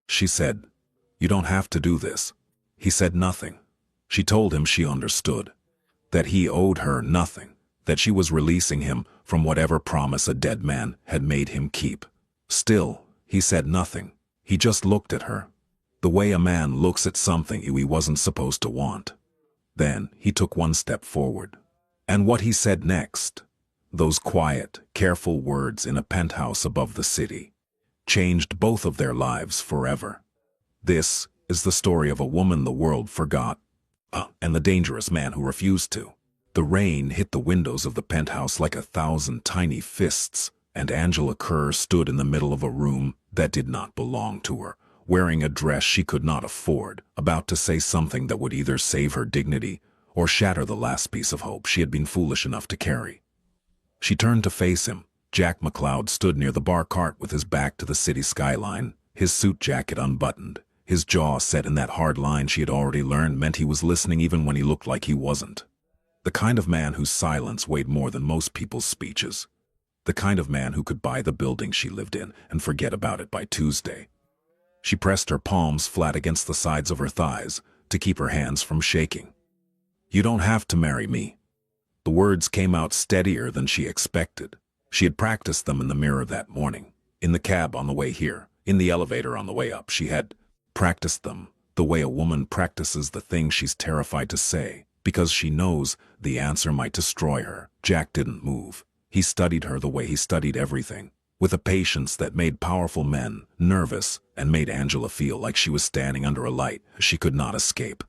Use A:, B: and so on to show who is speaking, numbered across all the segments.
A: She said, "You don't have to do this." He said nothing. She told him she understood, that he owed her nothing, that she was releasing him from whatever promise a dead man had made him keep. Still, he said nothing. He just looked at her, the way a man looks at something he wasn't supposed to want. Then he took one step forward. And what he said next, those quiet, careful words in a penthouse above the city, changed both of their lives forever. This is the story of a woman the world forgot, and the dangerous man who refused to. The rain hit the windows of the penthouse like 1,000 tiny fists, and Angela Kerr stood in the middle of a room that did not belong to her, wearing a dress she could not afford, about to say something that would either save her dignity or shatter the last piece of hope she had been foolish enough to carry. She turned to face him. Jack McCloud stood near the bar cart with his back to the city skyline, his suit jacket unbuttoned. His jaw set in that hard line she had already learned meant he was listening even when he looked like he wasn't. The kind of man whose silence weighed more than most people's speeches. The kind of man who could buy the building she lived in and forget about it by Tuesday. She pressed her palms flat against the sides of her thighs to keep her hands from shaking. "You don't have to marry me." The words came out steadier than she expected. She had practiced them in the mirror that morning, in the cab on the way here, in the elevator on the way up. She had practiced them the way a woman practices the thing she's terrified to say, because she knows the answer might destroy her. Jack didn't move. He studied her the way he studied everything, with a patience that made powerful men nervous and made Angela feel like she was standing under a light she could not escape.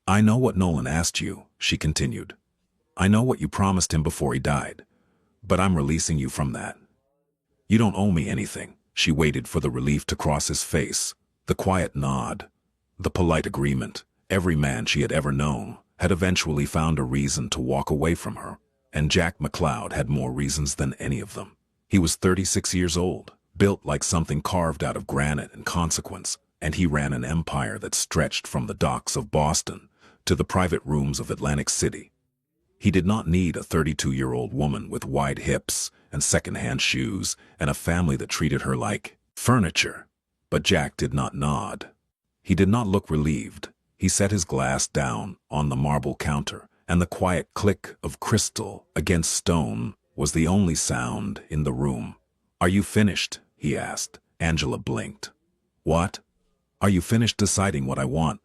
A: "I know what Nolan asked you," she continued. "I know what you promised him before he died, but I'm releasing you from that. You don't owe me anything." She waited for the relief to cross his face, the quiet nod, the polite agreement. Every man she had ever known had eventually found a reason to walk away from her, and Jack McCloud had more reasons than any of them. He was 36 years old, built like something carved out of granite and consequence, and he ran an empire that stretched from the docks of Boston to the private rooms of Atlantic City. He did not need a 32-year-old woman with wide hips and second-hand shoes and a family that treated her like furniture. But Jack did not nod. He did not look relieved. He set his glass down on the marble counter, and the quiet click of crystal against stone was the only sound in the room. "Are you finished?" he asked. Angela blinked. "What? Are you finished deciding what I want?"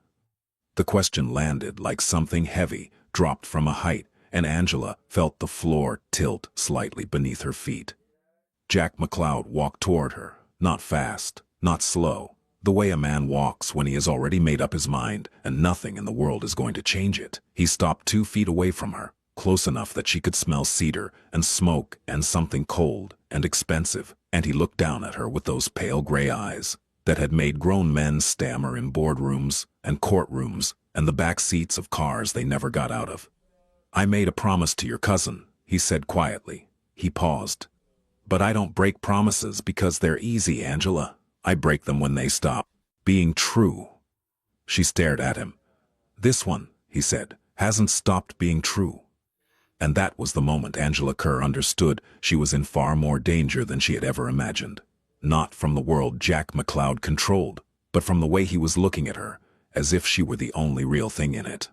A: The question landed like something heavy dropped from a height, and Angela felt the floor tilt slightly beneath her feet. Jack McCloud walked toward her, not fast, not slow, the way a man walks when he has already made up his mind and nothing in the world is going to change it. He stopped 2 feet away from her, close enough that she could smell cedar and smoke and something cold and expensive, and he looked down at her with those pale gray eyes that had made grown men stammer in boardrooms and courtrooms and the back seats of cars they never got out of. "I made a promise to your cousin," he said quietly. He paused. "But I don't break promises because they're easy, Angela. I break them when they stop being true." She stared at him. "This one," he said, "hasn't stopped being true." And that was the moment Angela Kerr understood she was in far more danger than she had ever imagined. Not from the world Jack McCloud controlled, but from the way he was looking at her, as if she were the only real thing in it.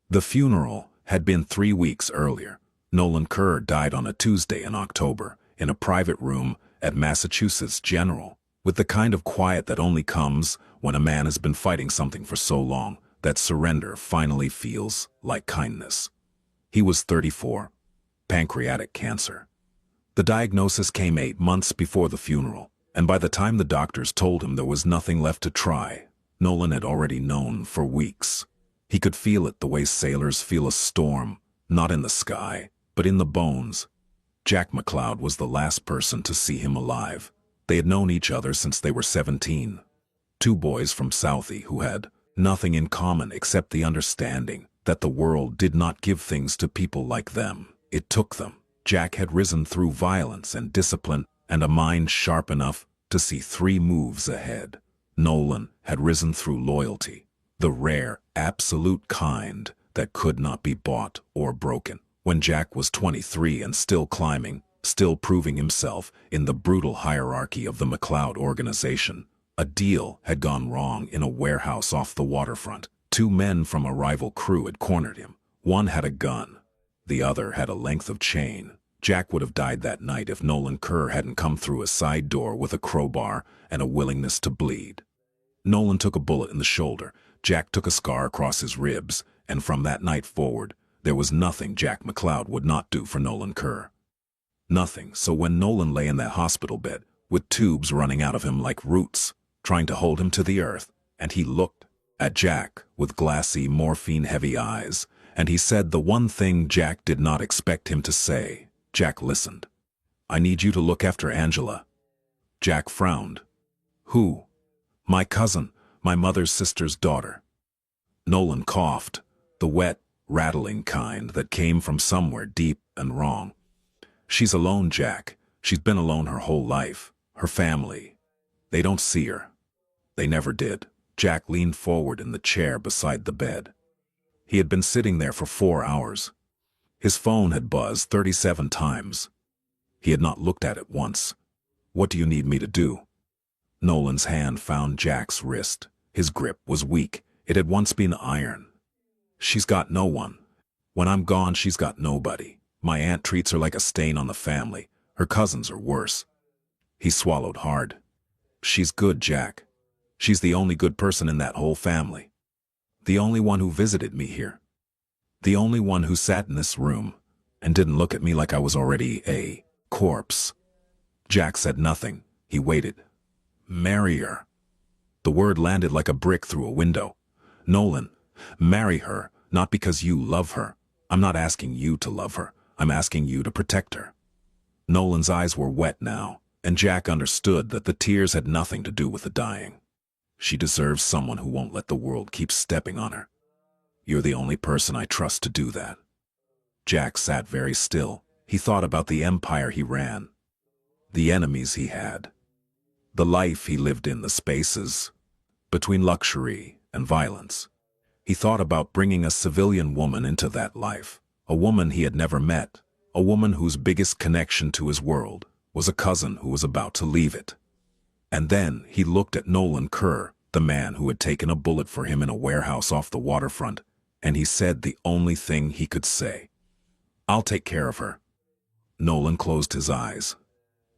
A: The funeral had been 3 weeks earlier. Nolan Kerr died on a Tuesday in October, in a private room at Massachusetts General, with the kind of quiet that only comes when a man has been fighting something for so long that surrender finally feels like kindness. He was 34, pancreatic cancer. The diagnosis came 8 months before the funeral, and by the time the doctors told him there was nothing left to try, Nolan had already known for weeks. He could feel it the way sailors feel a storm, not in the sky, but in the bones. Jack McCloud was the last person to see him alive. They had known each other since they were 17. 2 boys from Southie who had nothing in common except the understanding that the world did not give things to people like them. It took them. Jack had risen through violence and discipline and a mind sharp enough to see 3 moves ahead. Nolan had risen through loyalty, the rare, absolute kind that could not be bought or broken. When Jack was 23 and still climbing, still proving himself in the brutal hierarchy of the McCloud organization, A deal had gone wrong in a warehouse off the waterfront. Two men from a rival crew had cornered him. One had a gun. The other had a length of chain. Jack would have died that night if Nolan Kerr hadn't come through a side door with a crowbar and a willingness to bleed. Nolan took a bullet in the shoulder. Jack took a scar across his ribs, and from that night forward, there was nothing Jack McCloud would not do for Nolan Kerr. Nothing. So when Nolan lay in that hospital bed, with tubes running out of him like roots, trying to hold him to the earth, and he looked at Jack with glassy, morphine-heavy eyes, and he said the one thing Jack did not expect him to say. Jack listened. "I need you to look after Angela." Jack frowned. "Who?" "My cousin, my mother's sister's daughter." Nolan coughed, the wet, rattling kind that came from somewhere deep and wrong. "She's alone, Jack. She's been alone her whole life. Her family. They don't see her. They never did." Jack leaned forward in the chair beside the bed. He had been sitting there for 4 hours. His phone had buzzed 37 times. He had not looked at it once. "What do you need me to do?" Nolan's hand found Jack's wrist. His grip was weak. It had once been iron. "She's got no one. When I'm gone, she's got nobody. My aunt treats her like a stain on the family. Her cousins are worse." He swallowed hard. "She's good, Jack. She's the only good person in that whole family. The only one who visited me here. The only one who sat in this room and didn't look at me like I was already a corpse." Jack said nothing. He waited. "Marry her." The word landed like a brick through a window. "Nolan, marry her, not because you love her. I'm not asking you to love her. I'm asking you to protect her." Nolan's eyes were wet now, and Jack understood that the tears had nothing to do with the dying. "She deserves someone who won't let the world keep stepping on her. You're the only person I trust to do that." Jack sat very still. He thought about the empire he ran, the enemies he had, the life he lived in, the spaces between luxury and violence. He thought about bringing a civilian woman into that life, a woman he had never met, a woman whose biggest connection to his world was a cousin who was about to leave it. And then he looked at Nolan Kerr, the man who had taken a bullet for him in a warehouse off the waterfront, and he said the only thing he could say. "I'll take care of her." Nolan closed his eyes.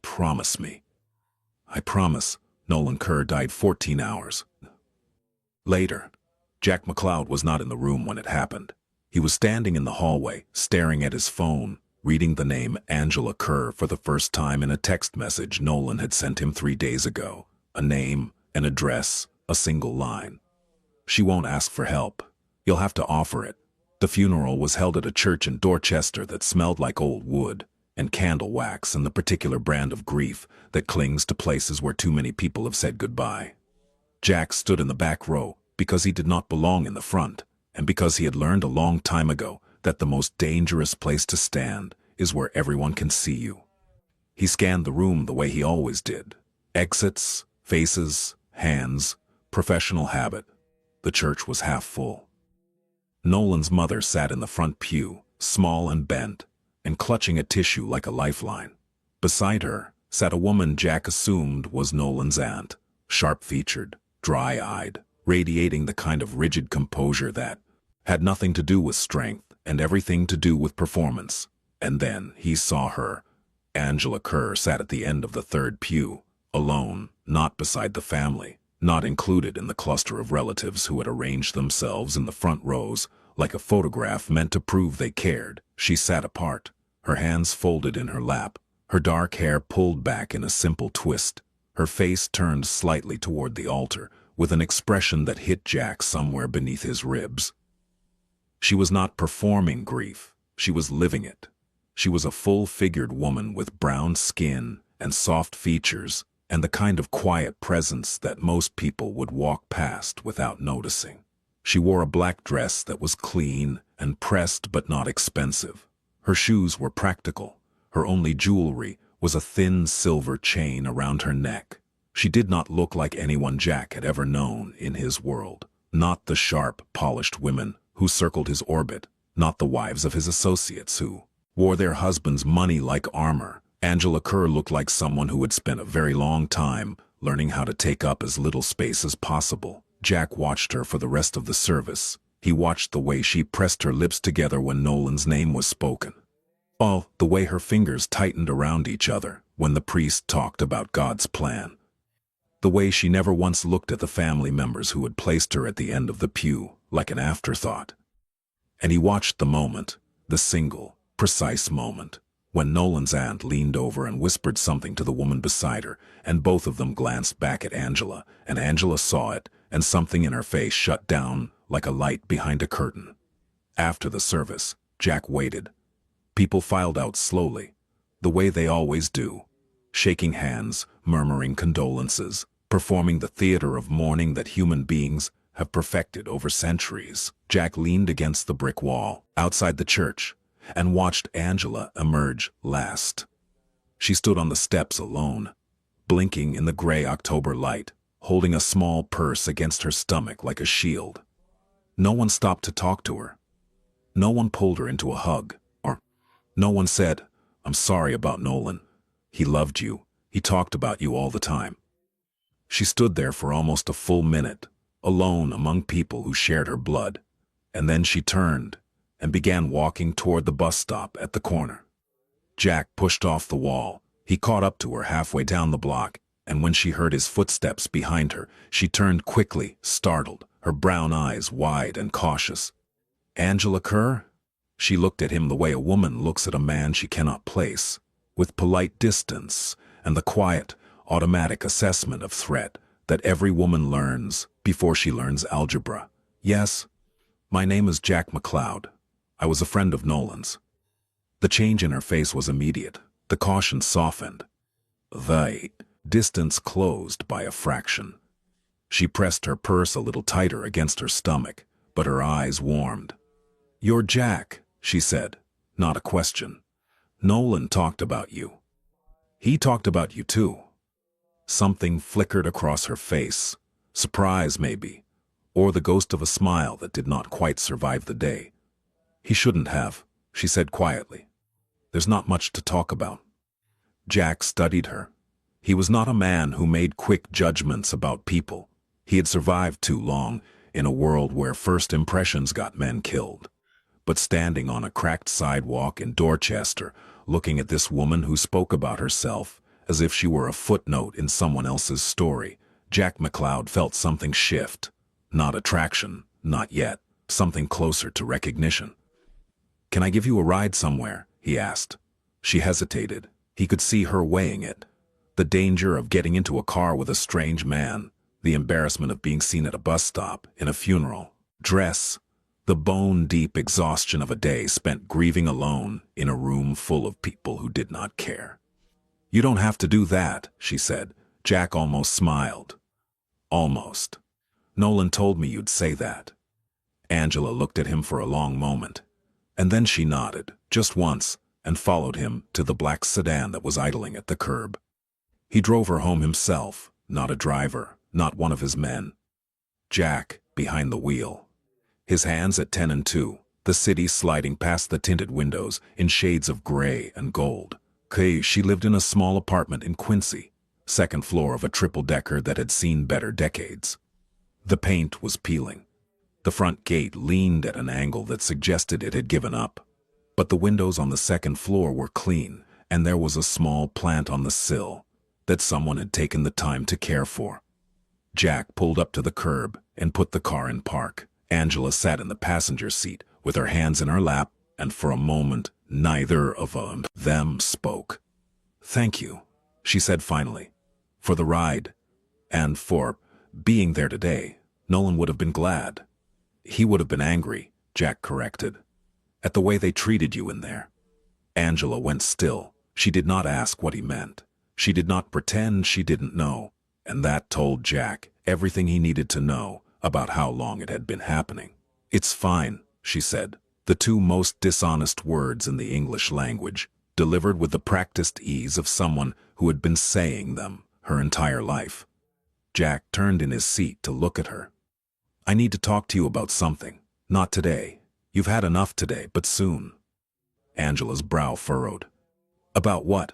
A: "Promise me." "I promise." Nolan Kerr died 14 hours later. Jack McCloud was not in the room when it happened. He was standing in the hallway, staring at his phone, reading the name Angela Kerr for the first time in a text message Nolan had sent him 3 days ago. A name, an address, a single line. "She won't ask for help. You'll have to offer it." The funeral was held at a church in Dorchester that smelled like old wood and candle wax and the particular brand of grief that clings to places where too many people have said goodbye. Jack stood in the back row because he did not belong in the front, and because he had learned a long time ago that the most dangerous place to stand is where everyone can see you. He scanned the room the way he always did. Exits, faces, hands, professional habit. The church was half full. Nolan's mother sat in the front pew, small and bent, and clutching a tissue like a lifeline. Beside her sat a woman Jack assumed was Nolan's aunt, sharp-featured, dry-eyed, radiating the kind of rigid composure that had nothing to do with strength and everything to do with performance. And then he saw her. Angela Kerr sat at the end of the third pew, alone, not beside the family, not included in the cluster of relatives who had arranged themselves in the front rows like a photograph meant to prove they cared. She sat apart, her hands folded in her lap, her dark hair pulled back in a simple twist, her face turned slightly toward the altar, with an expression that hit Jack somewhere beneath his ribs. She was not performing grief, she was living it. She was a full-figured woman with brown skin and soft features, and the kind of quiet presence that most people would walk past without noticing. She wore a black dress that was clean and pressed but not expensive. Her shoes were practical. Her only jewelry was a thin silver chain around her neck. She did not look like anyone Jack had ever known in his world. Not the sharp, polished women who circled his orbit, not the wives of his associates who wore their husbands' money like armor. Angela Kerr looked like someone who had spent a very long time learning how to take up as little space as possible. Jack watched her for the rest of the service. He watched the way she pressed her lips together when Nolan's name was spoken. The way her fingers tightened around each other when the priest talked about God's plan. The way she never once looked at the family members who had placed her at the end of the pew, like an afterthought. And he watched the moment, the single, precise moment, when Nolan's aunt leaned over and whispered something to the woman beside her, and both of them glanced back at Angela, and Angela saw it, and something in her face shut down like a light behind a curtain. After the service, Jack waited. People filed out slowly, the way they always do, shaking hands, murmuring condolences, performing the theater of mourning that human beings have perfected over centuries. Jack leaned against the brick wall outside the church and watched Angela emerge last. She stood on the steps alone, blinking in the gray October light, holding a small purse against her stomach like a shield. No one stopped to talk to her. No one pulled her into a hug, or no one said, "I'm sorry about Nolan. He loved you. He talked about you all the time." She stood there for almost a full minute, alone among people who shared her blood, and then she turned and began walking toward the bus stop at the corner. Jack pushed off the wall. He caught up to her halfway down the block, and when she heard his footsteps behind her, she turned quickly, startled, her brown eyes wide and cautious. "Angela Kerr?" She looked at him the way a woman looks at a man she cannot place, with polite distance and the quiet, automatic assessment of threat that every woman learns before she learns algebra. "Yes, my name is Jack McLeod. I was a friend of Nolan's." The change in her face was immediate. The caution softened. The distance closed by a fraction. She pressed her purse a little tighter against her stomach, but her eyes warmed. "You're Jack," she said, not a question. "Nolan talked about you." "He talked about you too." Something flickered across her face, surprise maybe, or the ghost of a smile that did not quite survive the day. "He shouldn't have," she said quietly. "There's not much to talk about." Jack studied her. He was not a man who made quick judgments about people. He had survived too long in a world where first impressions got men killed. But standing on a cracked sidewalk in Dorchester, looking at this woman who spoke about herself as if she were a footnote in someone else's story, Jack McLeod felt something shift. Not attraction, not yet, something closer to recognition. "Can I give you a ride somewhere?" he asked. She hesitated. He could see her weighing it. The danger of getting into a car with a strange man, the embarrassment of being seen at a bus stop, in a funeral dress, the bone-deep exhaustion of a day spent grieving alone in a room full of people who did not care. "You don't have to do that," she said. Jack almost smiled. "Almost. Nolan told me you'd say that." Angela looked at him for a long moment, and then she nodded, just once, and followed him to the black sedan that was idling at the curb. He drove her home himself, not a driver, not one of his men. Jack, behind the wheel. His hands at 10 and 2, the city sliding past the tinted windows in shades of gray and gold. She lived in a small apartment in Quincy, second floor of a triple-decker that had seen better decades. The paint was peeling. The front gate leaned at an angle that suggested it had given up. But the windows on the second floor were clean, and there was a small plant on the sill that someone had taken the time to care for. Jack pulled up to the curb and put the car in park. Angela sat in the passenger seat with her hands in her lap, and for a moment neither of them spoke. "Thank you," she said finally, "for the ride, and for being there today." Nolan would have been glad. He would have been angry, Jack corrected, at the way they treated you in there. Angela went still. She did not ask what he meant. She did not pretend she didn't know, and that told Jack everything he needed to know about how long it had been happening. "It's fine," she said, the two most dishonest words in the English language, delivered with the practiced ease of someone who had been saying them her entire life. Jack turned in his seat to look at her. "I need to talk to you about something. Not today. You've had enough today, but soon." Angela's brow furrowed. "About what?"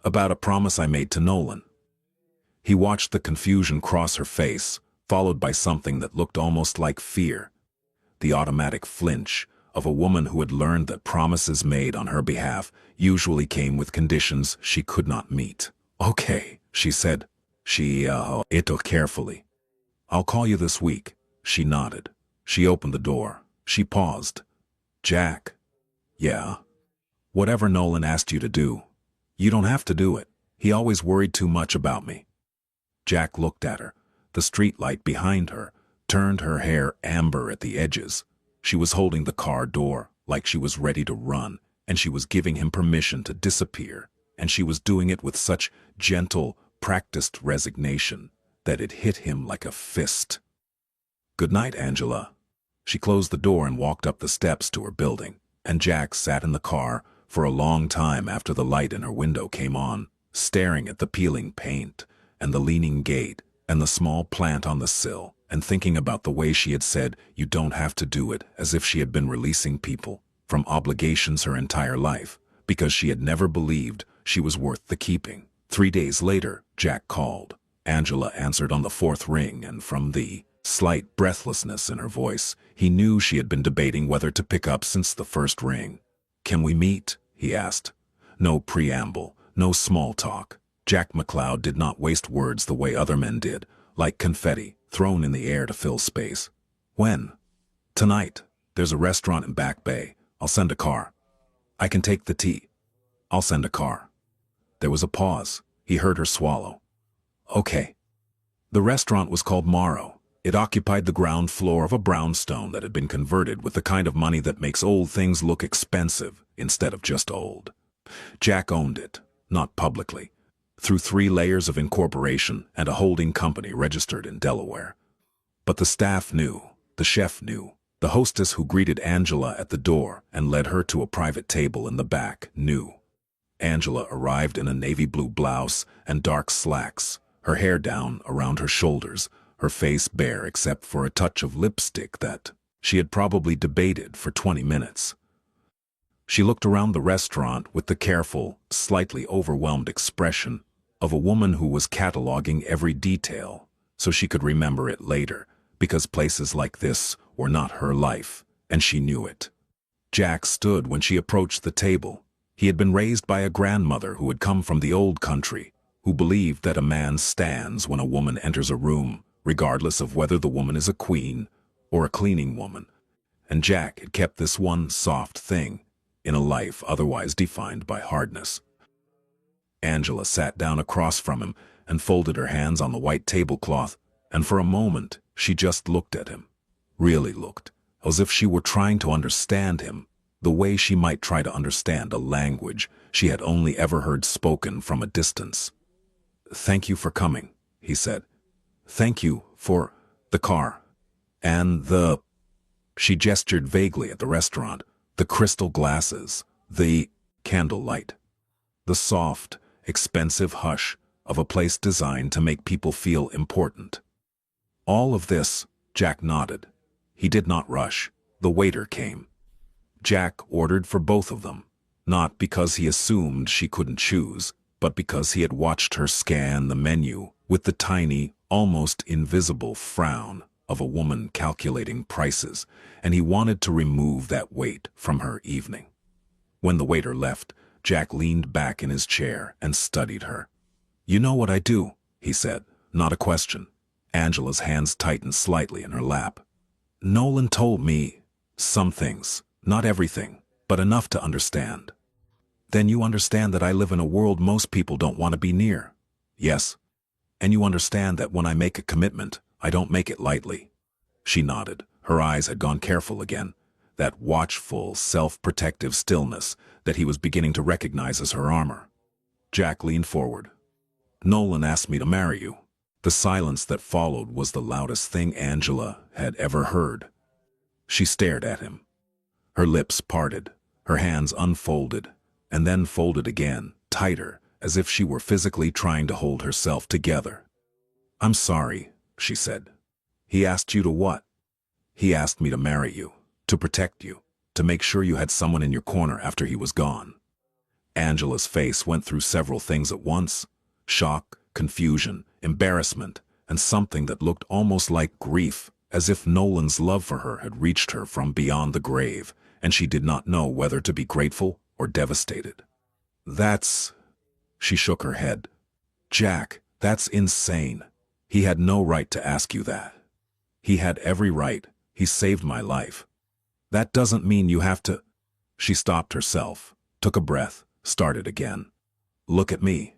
A: "About a promise I made to Nolan." He watched the confusion cross her face, followed by something that looked almost like fear. The automatic flinch of a woman who had learned that promises made on her behalf usually came with conditions she could not meet. "Okay," she said. It carefully. "I'll call you this week." She nodded. She opened the door. She paused. "Jack." "Yeah?" "Whatever Nolan asked you to do, you don't have to do it. He always worried too much about me." Jack looked at her. The streetlight behind her turned her hair amber at the edges. She was holding the car door like she was ready to run, and she was giving him permission to disappear, and she was doing it with such gentle, practiced resignation that it hit him like a fist. "Good night, Angela." She closed the door and walked up the steps to her building, and Jack sat in the car for a long time after the light in her window came on, staring at the peeling paint and the leaning gate and the small plant on the sill, and thinking about the way she had said, "You don't have to do it," as if she had been releasing people from obligations her entire life, because she had never believed she was worth the keeping. 3 days later, Jack called. Angela answered on the 4th ring, and from the slight breathlessness in her voice, he knew she had been debating whether to pick up since the 1st ring. "Can we meet?" he asked. No preamble, no small talk. Jack McLeod did not waste words the way other men did, like confetti thrown in the air to fill space. "When?" "Tonight. There's a restaurant in Back Bay. I'll send a car." "I can take the tea." "I'll send a car." There was a pause. He heard her swallow. "Okay." The restaurant was called Morrow. It occupied the ground floor of a brownstone that had been converted with the kind of money that makes old things look expensive instead of just old. Jack owned it, not publicly, through 3 layers of incorporation and a holding company registered in Delaware. But the staff knew, the chef knew, the hostess who greeted Angela at the door and led her to a private table in the back knew. Angela arrived in a navy blue blouse and dark slacks, her hair down around her shoulders, her face bare except for a touch of lipstick that she had probably debated for 20 minutes. She looked around the restaurant with the careful, slightly overwhelmed expression of a woman who was cataloging every detail so she could remember it later, because places like this were not her life, and she knew it. Jack stood when she approached the table. He had been raised by a grandmother who had come from the old country, who believed that a man stands when a woman enters a room, regardless of whether the woman is a queen or a cleaning woman. And Jack had kept this one soft thing in a life otherwise defined by hardness. Angela sat down across from him and folded her hands on the white tablecloth, and for a moment she just looked at him, really looked, as if she were trying to understand him, the way she might try to understand a language she had only ever heard spoken from a distance. "Thank you for coming," he said. "Thank you for the car. And the—" She gestured vaguely at the restaurant, the crystal glasses, the candlelight, the soft, expensive hush of a place designed to make people feel important. All of this, Jack nodded. He did not rush. The waiter came. Jack ordered for both of them, not because he assumed she couldn't choose, but because he had watched her scan the menu with the tiny, almost invisible frown of a woman calculating prices, and he wanted to remove that weight from her evening. When the waiter left, Jack leaned back in his chair and studied her. "You know what I do," he said, not a question. Angela's hands tightened slightly in her lap. "Nolan told me some things, not everything, but enough to understand." "Then you understand that I live in a world most people don't want to be near." "Yes." "And you understand that when I make a commitment, I don't make it lightly." She nodded. Her eyes had gone careful again, that watchful, self-protective stillness that he was beginning to recognize as her armor. Jack leaned forward. "Nolan asked me to marry you." The silence that followed was the loudest thing Angela had ever heard. She stared at him. Her lips parted, her hands unfolded, and then folded again, tighter, as if she were physically trying to hold herself together. "I'm sorry," she said. "He asked you to what?" "He asked me to marry you, to protect you, to make sure you had someone in your corner after he was gone." Angela's face went through several things at once: shock, confusion, embarrassment, and something that looked almost like grief, as if Nolan's love for her had reached her from beyond the grave, and she did not know whether to be grateful or devastated. That's... She shook her head. Jack, that's insane. He had no right to ask you that. He had every right. He saved my life. That doesn't mean you have to... She stopped herself, took a breath, started again. Look at me.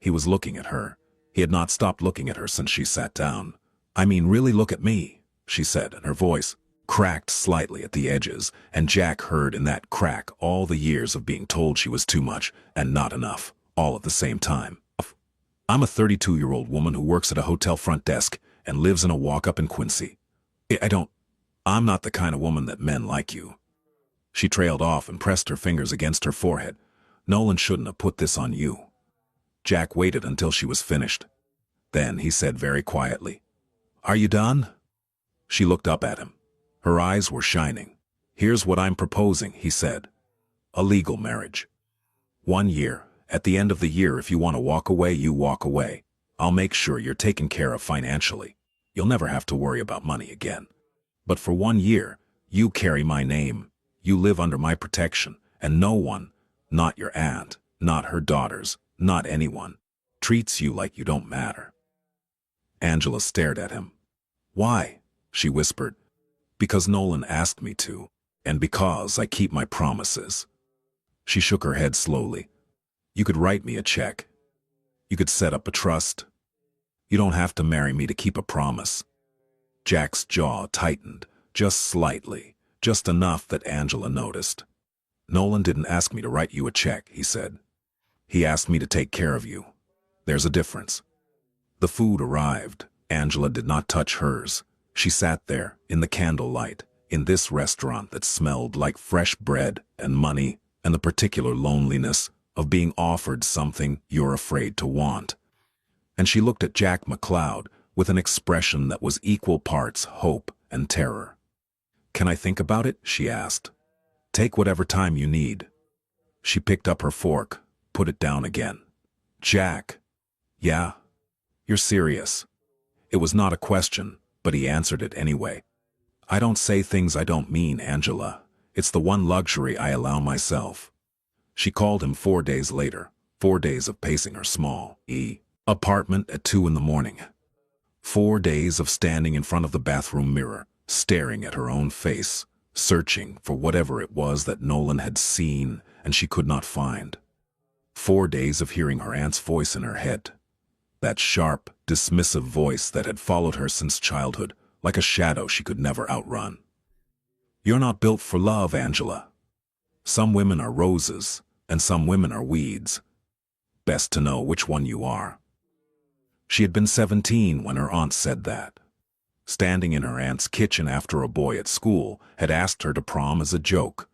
A: He was looking at her. He had not stopped looking at her since she sat down. I mean, really look at me, she said, and her voice cracked slightly at the edges, and Jack heard in that crack all the years of being told she was too much and not enough, all at the same time. I'm a 32-year-old woman who works at a hotel front desk and lives in a walk-up in Quincy. I'm not the kind of woman that men like you. She trailed off and pressed her fingers against her forehead. Nolan shouldn't have put this on you. Jack waited until she was finished. Then he said very quietly, Are you done? She looked up at him. Her eyes were shining. Here's what I'm proposing, he said. A legal marriage. 1 year. At the end of the year, if you want to walk away, you walk away. I'll make sure you're taken care of financially. You'll never have to worry about money again. But for 1 year, you carry my name. You live under my protection, and no one, not your aunt, not her daughters, not anyone, treats you like you don't matter. Angela stared at him. Why? She whispered. Because Nolan asked me to, and because I keep my promises. She shook her head slowly. You could write me a check. You could set up a trust. You don't have to marry me to keep a promise. Jack's jaw tightened, just slightly, just enough that Angela noticed. Nolan didn't ask me to write you a check, he said. He asked me to take care of you. There's a difference. The food arrived. Angela did not touch hers. She sat there, in the candlelight, in this restaurant that smelled like fresh bread and money and the particular loneliness of being offered something you're afraid to want. And she looked at Jack McLeod with an expression that was equal parts hope and terror. Can I think about it? She asked. Take whatever time you need. She picked up her fork, put it down again. Jack. Yeah? You're serious. It was not a question, but he answered it anyway. I don't say things I don't mean, Angela. It's the one luxury I allow myself. She called him 4 days later, 4 days of pacing her small apartment at 2 in the morning. 4 days of standing in front of the bathroom mirror, staring at her own face, searching for whatever it was that Nolan had seen and she could not find. 4 days of hearing her aunt's voice in her head. That sharp, dismissive voice that had followed her since childhood, like a shadow she could never outrun. You're not built for love, Angela. Some women are roses, and some women are weeds. Best to know which one you are. She had been 17 when her aunt said that. Standing in her aunt's kitchen after a boy at school had asked her to prom as a joke.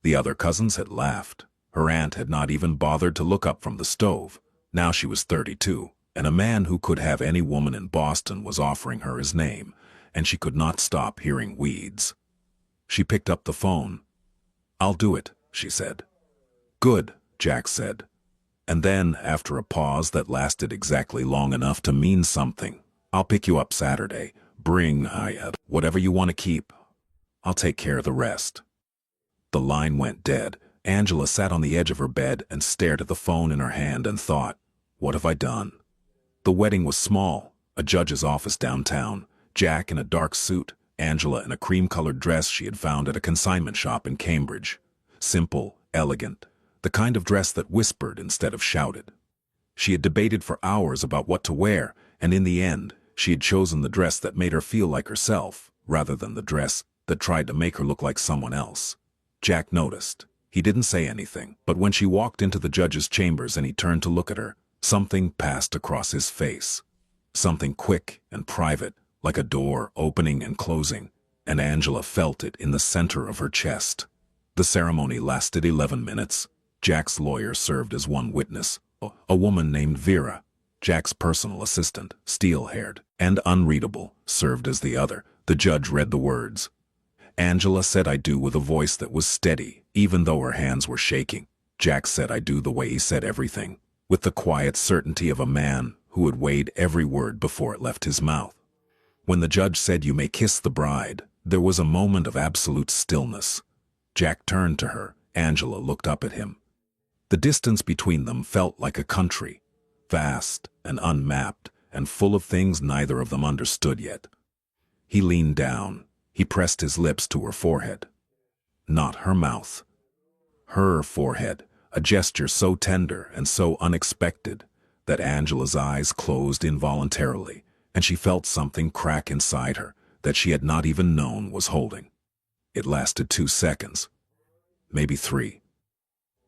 A: The other cousins had laughed. Her aunt had not even bothered to look up from the stove. Now she was 32, and a man who could have any woman in Boston was offering her his name, and she could not stop hearing weeds. She picked up the phone. I'll do it, she said. Good, Jack said. And then, after a pause that lasted exactly long enough to mean something, I'll pick you up Saturday. Bring whatever you want to keep. I'll take care of the rest. The line went dead. Angela sat on the edge of her bed and stared at the phone in her hand and thought, what have I done? The wedding was small, a judge's office downtown, Jack in a dark suit, Angela in a cream-colored dress she had found at a consignment shop in Cambridge. Simple, elegant, the kind of dress that whispered instead of shouted. She had debated for hours about what to wear, and in the end, she had chosen the dress that made her feel like herself, rather than the dress that tried to make her look like someone else. Jack noticed. He didn't say anything, but when she walked into the judge's chambers and he turned to look at her, something passed across his face. Something quick and private, like a door opening and closing, and Angela felt it in the center of her chest. The ceremony lasted 11 minutes. Jack's lawyer served as one witness, a woman named Vera. Jack's personal assistant, steel-haired and unreadable, served as the other. The judge read the words. Angela said I do with a voice that was steady, even though her hands were shaking. Jack said I do the way he said everything, with the quiet certainty of a man who had weighed every word before it left his mouth. When the judge said, "You may kiss the bride," there was a moment of absolute stillness. Jack turned to her. Angela looked up at him. The distance between them felt like a country, vast and unmapped and full of things neither of them understood yet. He leaned down. He pressed his lips to her forehead. Not her mouth. Her forehead, a gesture so tender and so unexpected that Angela's eyes closed involuntarily, and she felt something crack inside her that she had not even known was holding. It lasted 2 seconds, maybe 3.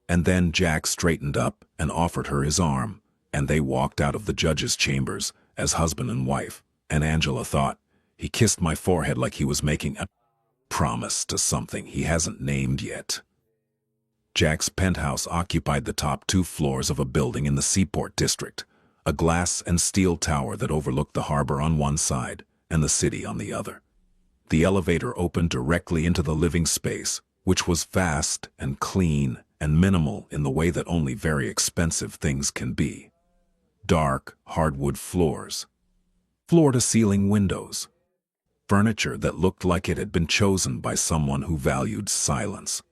A: And then Jack straightened up and offered her his arm, and they walked out of the judge's chambers as husband and wife, and Angela thought, he kissed my forehead like he was making a promise to something he hasn't named yet. Jack's penthouse occupied the top 2 floors of a building in the Seaport district, a glass and steel tower that overlooked the harbor on one side and the city on the other. The elevator opened directly into the living space, which was vast and clean and minimal in the way that only very expensive things can be. Dark, hardwood floors, floor-to-ceiling windows, furniture that looked like it had been chosen by someone who valued silence.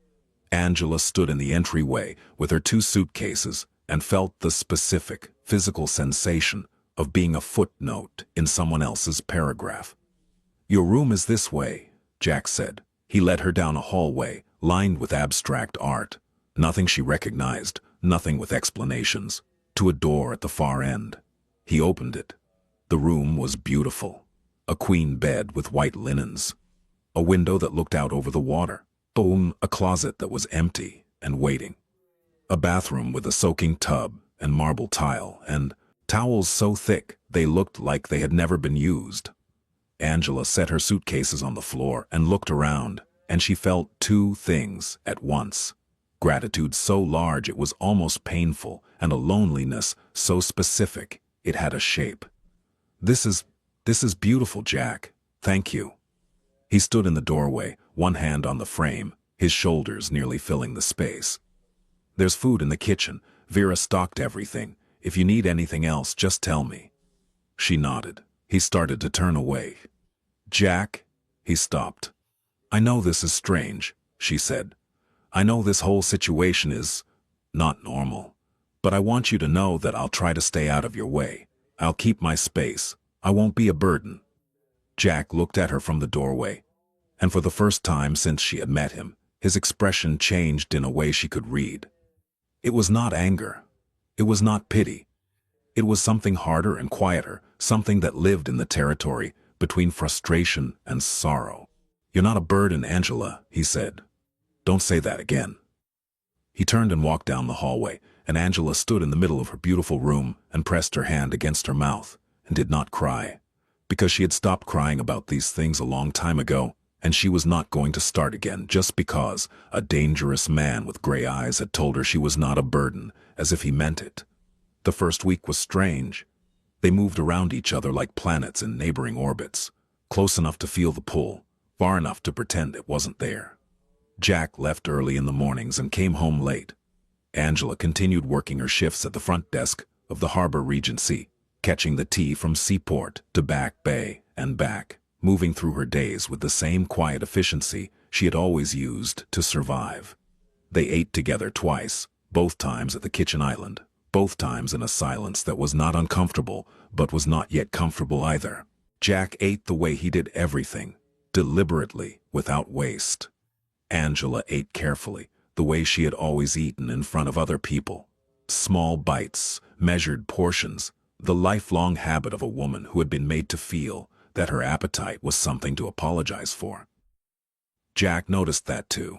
A: Angela stood in the entryway with her 2 suitcases and felt the specific, physical sensation of being a footnote in someone else's paragraph. "Your room is this way," Jack said. He led her down a hallway lined with abstract art, nothing she recognized, nothing with explanations, to a door at the far end. He opened it. The room was beautiful. A queen bed with white linens, a window that looked out over the water, a closet that was empty and waiting, a bathroom with a soaking tub and marble tile and towels so thick they looked like they had never been used. Angela set her suitcases on the floor and looked around, and she felt 2 things at once: gratitude so large it was almost painful, and a loneliness so specific it had a shape. This is beautiful, Jack. Thank you." He stood in the doorway, one hand on the frame, his shoulders nearly filling the space. "There's food in the kitchen. Vera stocked everything. If you need anything else, just tell me." She nodded. He started to turn away. "Jack," he stopped. "I know this is strange," she said. "I know this whole situation is not normal. But I want you to know that I'll try to stay out of your way. I'll keep my space. I won't be a burden." Jack looked at her from the doorway, and for the first time since she had met him, his expression changed in a way she could read. It was not anger. It was not pity. It was something harder and quieter, something that lived in the territory between frustration and sorrow. "You're not a burden, Angela," he said. "Don't say that again." He turned and walked down the hallway, and Angela stood in the middle of her beautiful room and pressed her hand against her mouth and did not cry, because she had stopped crying about these things a long time ago, and she was not going to start again just because a dangerous man with gray eyes had told her she was not a burden, as if he meant it. The first week was strange. They moved around each other like planets in neighboring orbits, close enough to feel the pull, far enough to pretend it wasn't there. Jack left early in the mornings and came home late. Angela continued working her shifts at the front desk of the Harbor Regency, catching the tea from Seaport to Back Bay and back, moving through her days with the same quiet efficiency she had always used to survive. They ate together twice, both times at the kitchen island, both times in a silence that was not uncomfortable, but was not yet comfortable either. Jack ate the way he did everything, deliberately, without waste. Angela ate carefully, the way she had always eaten in front of other people. Small bites, measured portions, the lifelong habit of a woman who had been made to feel that her appetite was something to apologize for. Jack noticed that too.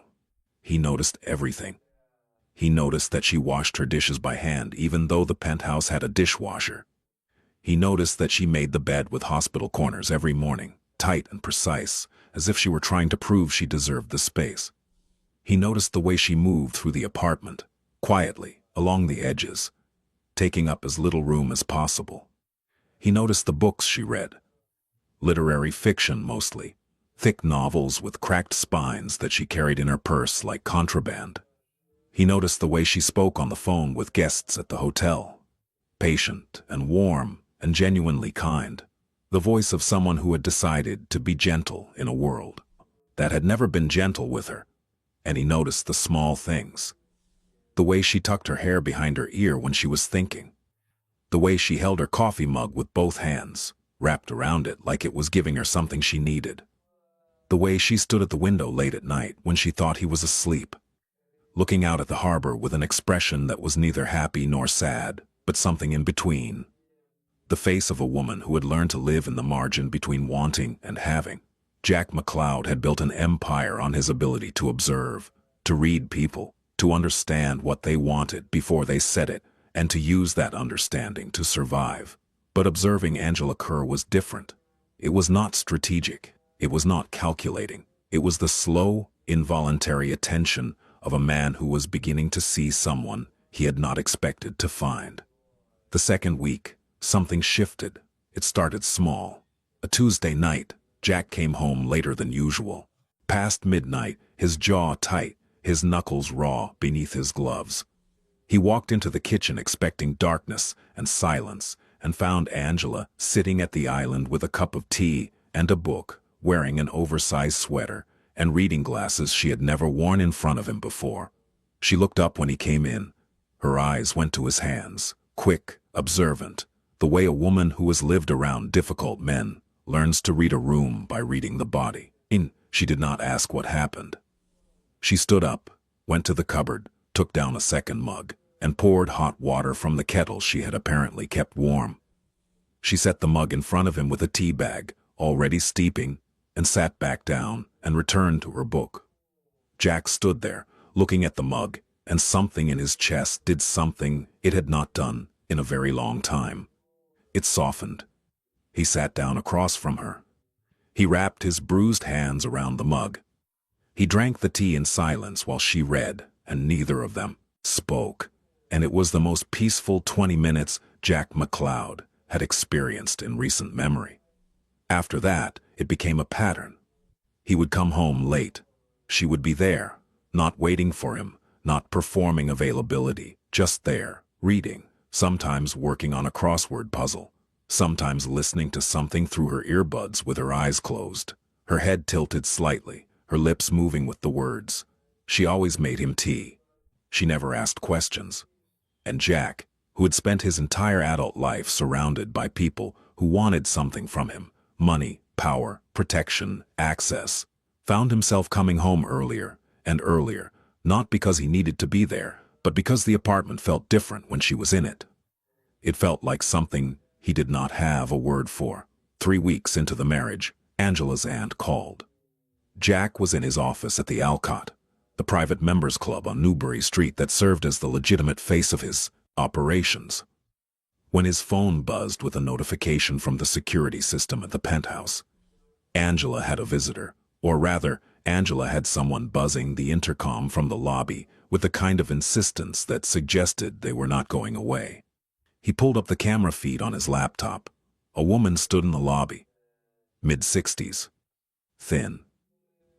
A: He noticed everything. He noticed that she washed her dishes by hand even though the penthouse had a dishwasher. He noticed that she made the bed with hospital corners every morning, tight and precise, as if she were trying to prove she deserved the space. He noticed the way she moved through the apartment, quietly, along the edges, taking up as little room as possible. He noticed the books she read. Literary fiction mostly, thick novels with cracked spines that she carried in her purse like contraband. He noticed the way she spoke on the phone with guests at the hotel, patient and warm and genuinely kind. The voice of someone who had decided to be gentle in a world that had never been gentle with her. And he noticed the small things. The way she tucked her hair behind her ear when she was thinking. The way she held her coffee mug with both hands, wrapped around it like it was giving her something she needed. The way she stood at the window late at night when she thought he was asleep, looking out at the harbor with an expression that was neither happy nor sad, but something in between. The face of a woman who had learned to live in the margin between wanting and having. Jack McCloud had built an empire on his ability to observe, to read people, to understand what they wanted before they said it, and to use that understanding to survive. But observing Angela Kerr was different. It was not strategic. It was not calculating. It was the slow, involuntary attention of a man who was beginning to see someone he had not expected to find. The second week, something shifted. It started small. A Tuesday night, Jack came home later than usual. Past midnight, his jaw tight, his knuckles raw beneath his gloves. He walked into the kitchen expecting darkness and silence, and found Angela sitting at the island with a cup of tea and a book, wearing an oversized sweater and reading glasses she had never worn in front of him before. She looked up when he came in. Her eyes went to his hands, quick, observant, the way a woman who has lived around difficult men learns to read a room by reading the body. She did not ask what happened. She stood up, went to the cupboard, took down a second mug, and poured hot water from the kettle she had apparently kept warm. She set the mug in front of him with a tea bag, already steeping, and sat back down and returned to her book. Jack stood there, looking at the mug, and something in his chest did something it had not done in a very long time. It softened. He sat down across from her. He wrapped his bruised hands around the mug. He drank the tea in silence while she read, and neither of them spoke. And it was the most peaceful 20 minutes Jack McCloud had experienced in recent memory. After that, it became a pattern. He would come home late. She would be there, not waiting for him, not performing availability, just there, reading, sometimes working on a crossword puzzle, sometimes listening to something through her earbuds with her eyes closed, her head tilted slightly, her lips moving with the words. She always made him tea. She never asked questions. And Jack, who had spent his entire adult life surrounded by people who wanted something from him, money, power, protection, access, found himself coming home earlier and earlier, not because he needed to be there, but because the apartment felt different when she was in it. It felt like something he did not have a word for. 3 weeks into the marriage, Angela's aunt called. Jack was in his office at the Alcott, the private members club on Newbury Street that served as the legitimate face of his operations, when his phone buzzed with a notification from the security system at the penthouse. Angela had a visitor, or rather, Angela had someone buzzing the intercom from the lobby with the kind of insistence that suggested they were not going away. He pulled up the camera feed on his laptop. A woman stood in the lobby. Mid-60s. Thin.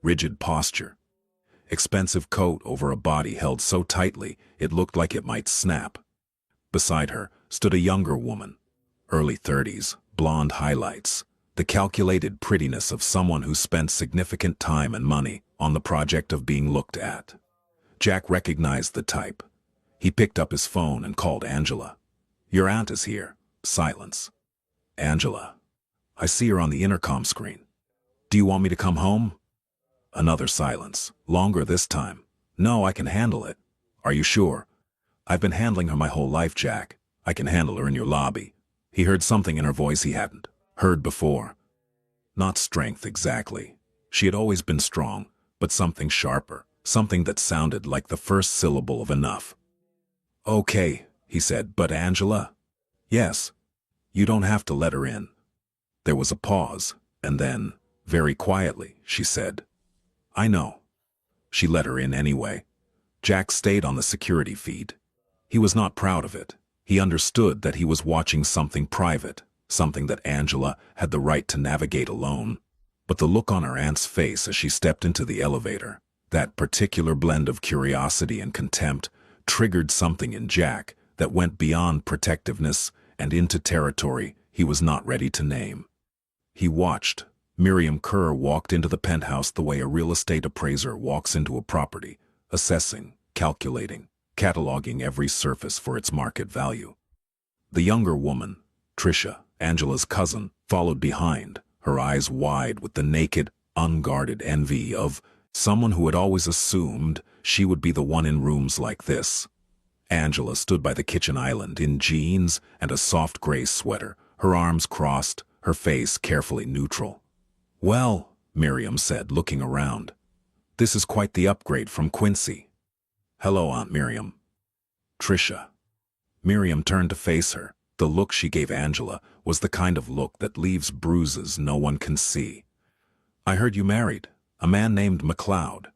A: Rigid posture. Expensive coat over a body held so tightly it looked like it might snap. Beside her stood a younger woman. Early 30s, blonde highlights. The calculated prettiness of someone who spent significant time and money on the project of being looked at. Jack recognized the type. He picked up his phone and called Angela. "Your aunt is here." Silence. "Angela. I see her on the intercom screen. Do you want me to come home?" Another silence, longer this time. "No, I can handle it." "Are you sure?" "I've been handling her my whole life, Jack. I can handle her in your lobby." He heard something in her voice he hadn't heard before. Not strength exactly. She had always been strong, but something sharper, something that sounded like the first syllable of enough. "Okay," he said, "but Angela?" "Yes. You don't have to let her in." There was a pause, and then, very quietly, she said, "I know." She let her in anyway. Jack stayed on the security feed. He was not proud of it. He understood that he was watching something private, something that Angela had the right to navigate alone. But the look on her aunt's face as she stepped into the elevator, that particular blend of curiosity and contempt, triggered something in Jack that went beyond protectiveness and into territory he was not ready to name. He watched. Miriam Kerr walked into the penthouse the way a real estate appraiser walks into a property, assessing, calculating, cataloging every surface for its market value. The younger woman, Trisha, Angela's cousin, followed behind, her eyes wide with the naked, unguarded envy of someone who had always assumed she would be the one in rooms like this. Angela stood by the kitchen island in jeans and a soft gray sweater, her arms crossed, her face carefully neutral. "Well," Miriam said, looking around, "this is quite the upgrade from Quincy." "Hello, Aunt Miriam." "Trisha." Miriam turned to face her. The look she gave Angela was the kind of look that leaves bruises no one can see. "I heard you married a man named McLeod."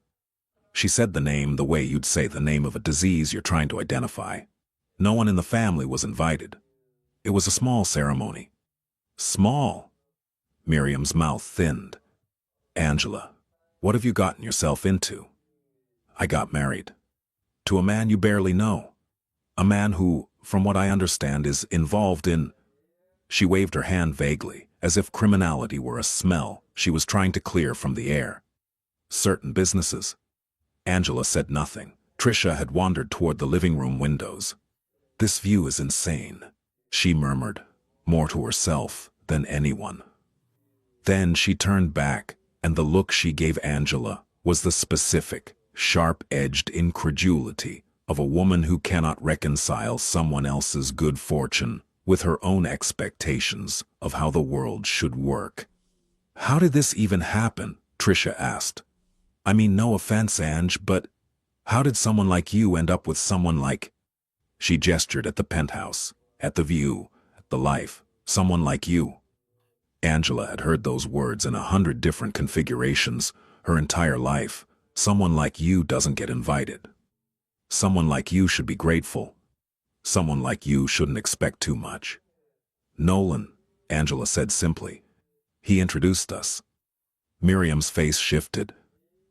A: She said the name the way you'd say the name of a disease you're trying to identify. No one in the family was invited. It was a small ceremony. Small? Miriam's mouth thinned. "Angela, what have you gotten yourself into?" "I got married. To a man you barely know. A man who, from what I understand, is involved in—" She waved her hand vaguely, as if criminality were a smell she was trying to clear from the air. "Certain businesses." Angela said nothing. Trisha had wandered toward the living room windows. "This view is insane," she murmured, more to herself than anyone. Then she turned back, and the look she gave Angela was the specific, sharp-edged incredulity of a woman who cannot reconcile someone else's good fortune with her own expectations of how the world should work. "How did this even happen?" Trisha asked. "I mean, no offense, Ange, but how did someone like you end up with someone like—" She gestured at the penthouse, at the view, at the life. "Someone like you." Angela had heard those words in 100 different configurations her entire life. Someone like you doesn't get invited. Someone like you should be grateful. Someone like you shouldn't expect too much. "Nolan," Angela said simply. "He introduced us." Miriam's face shifted.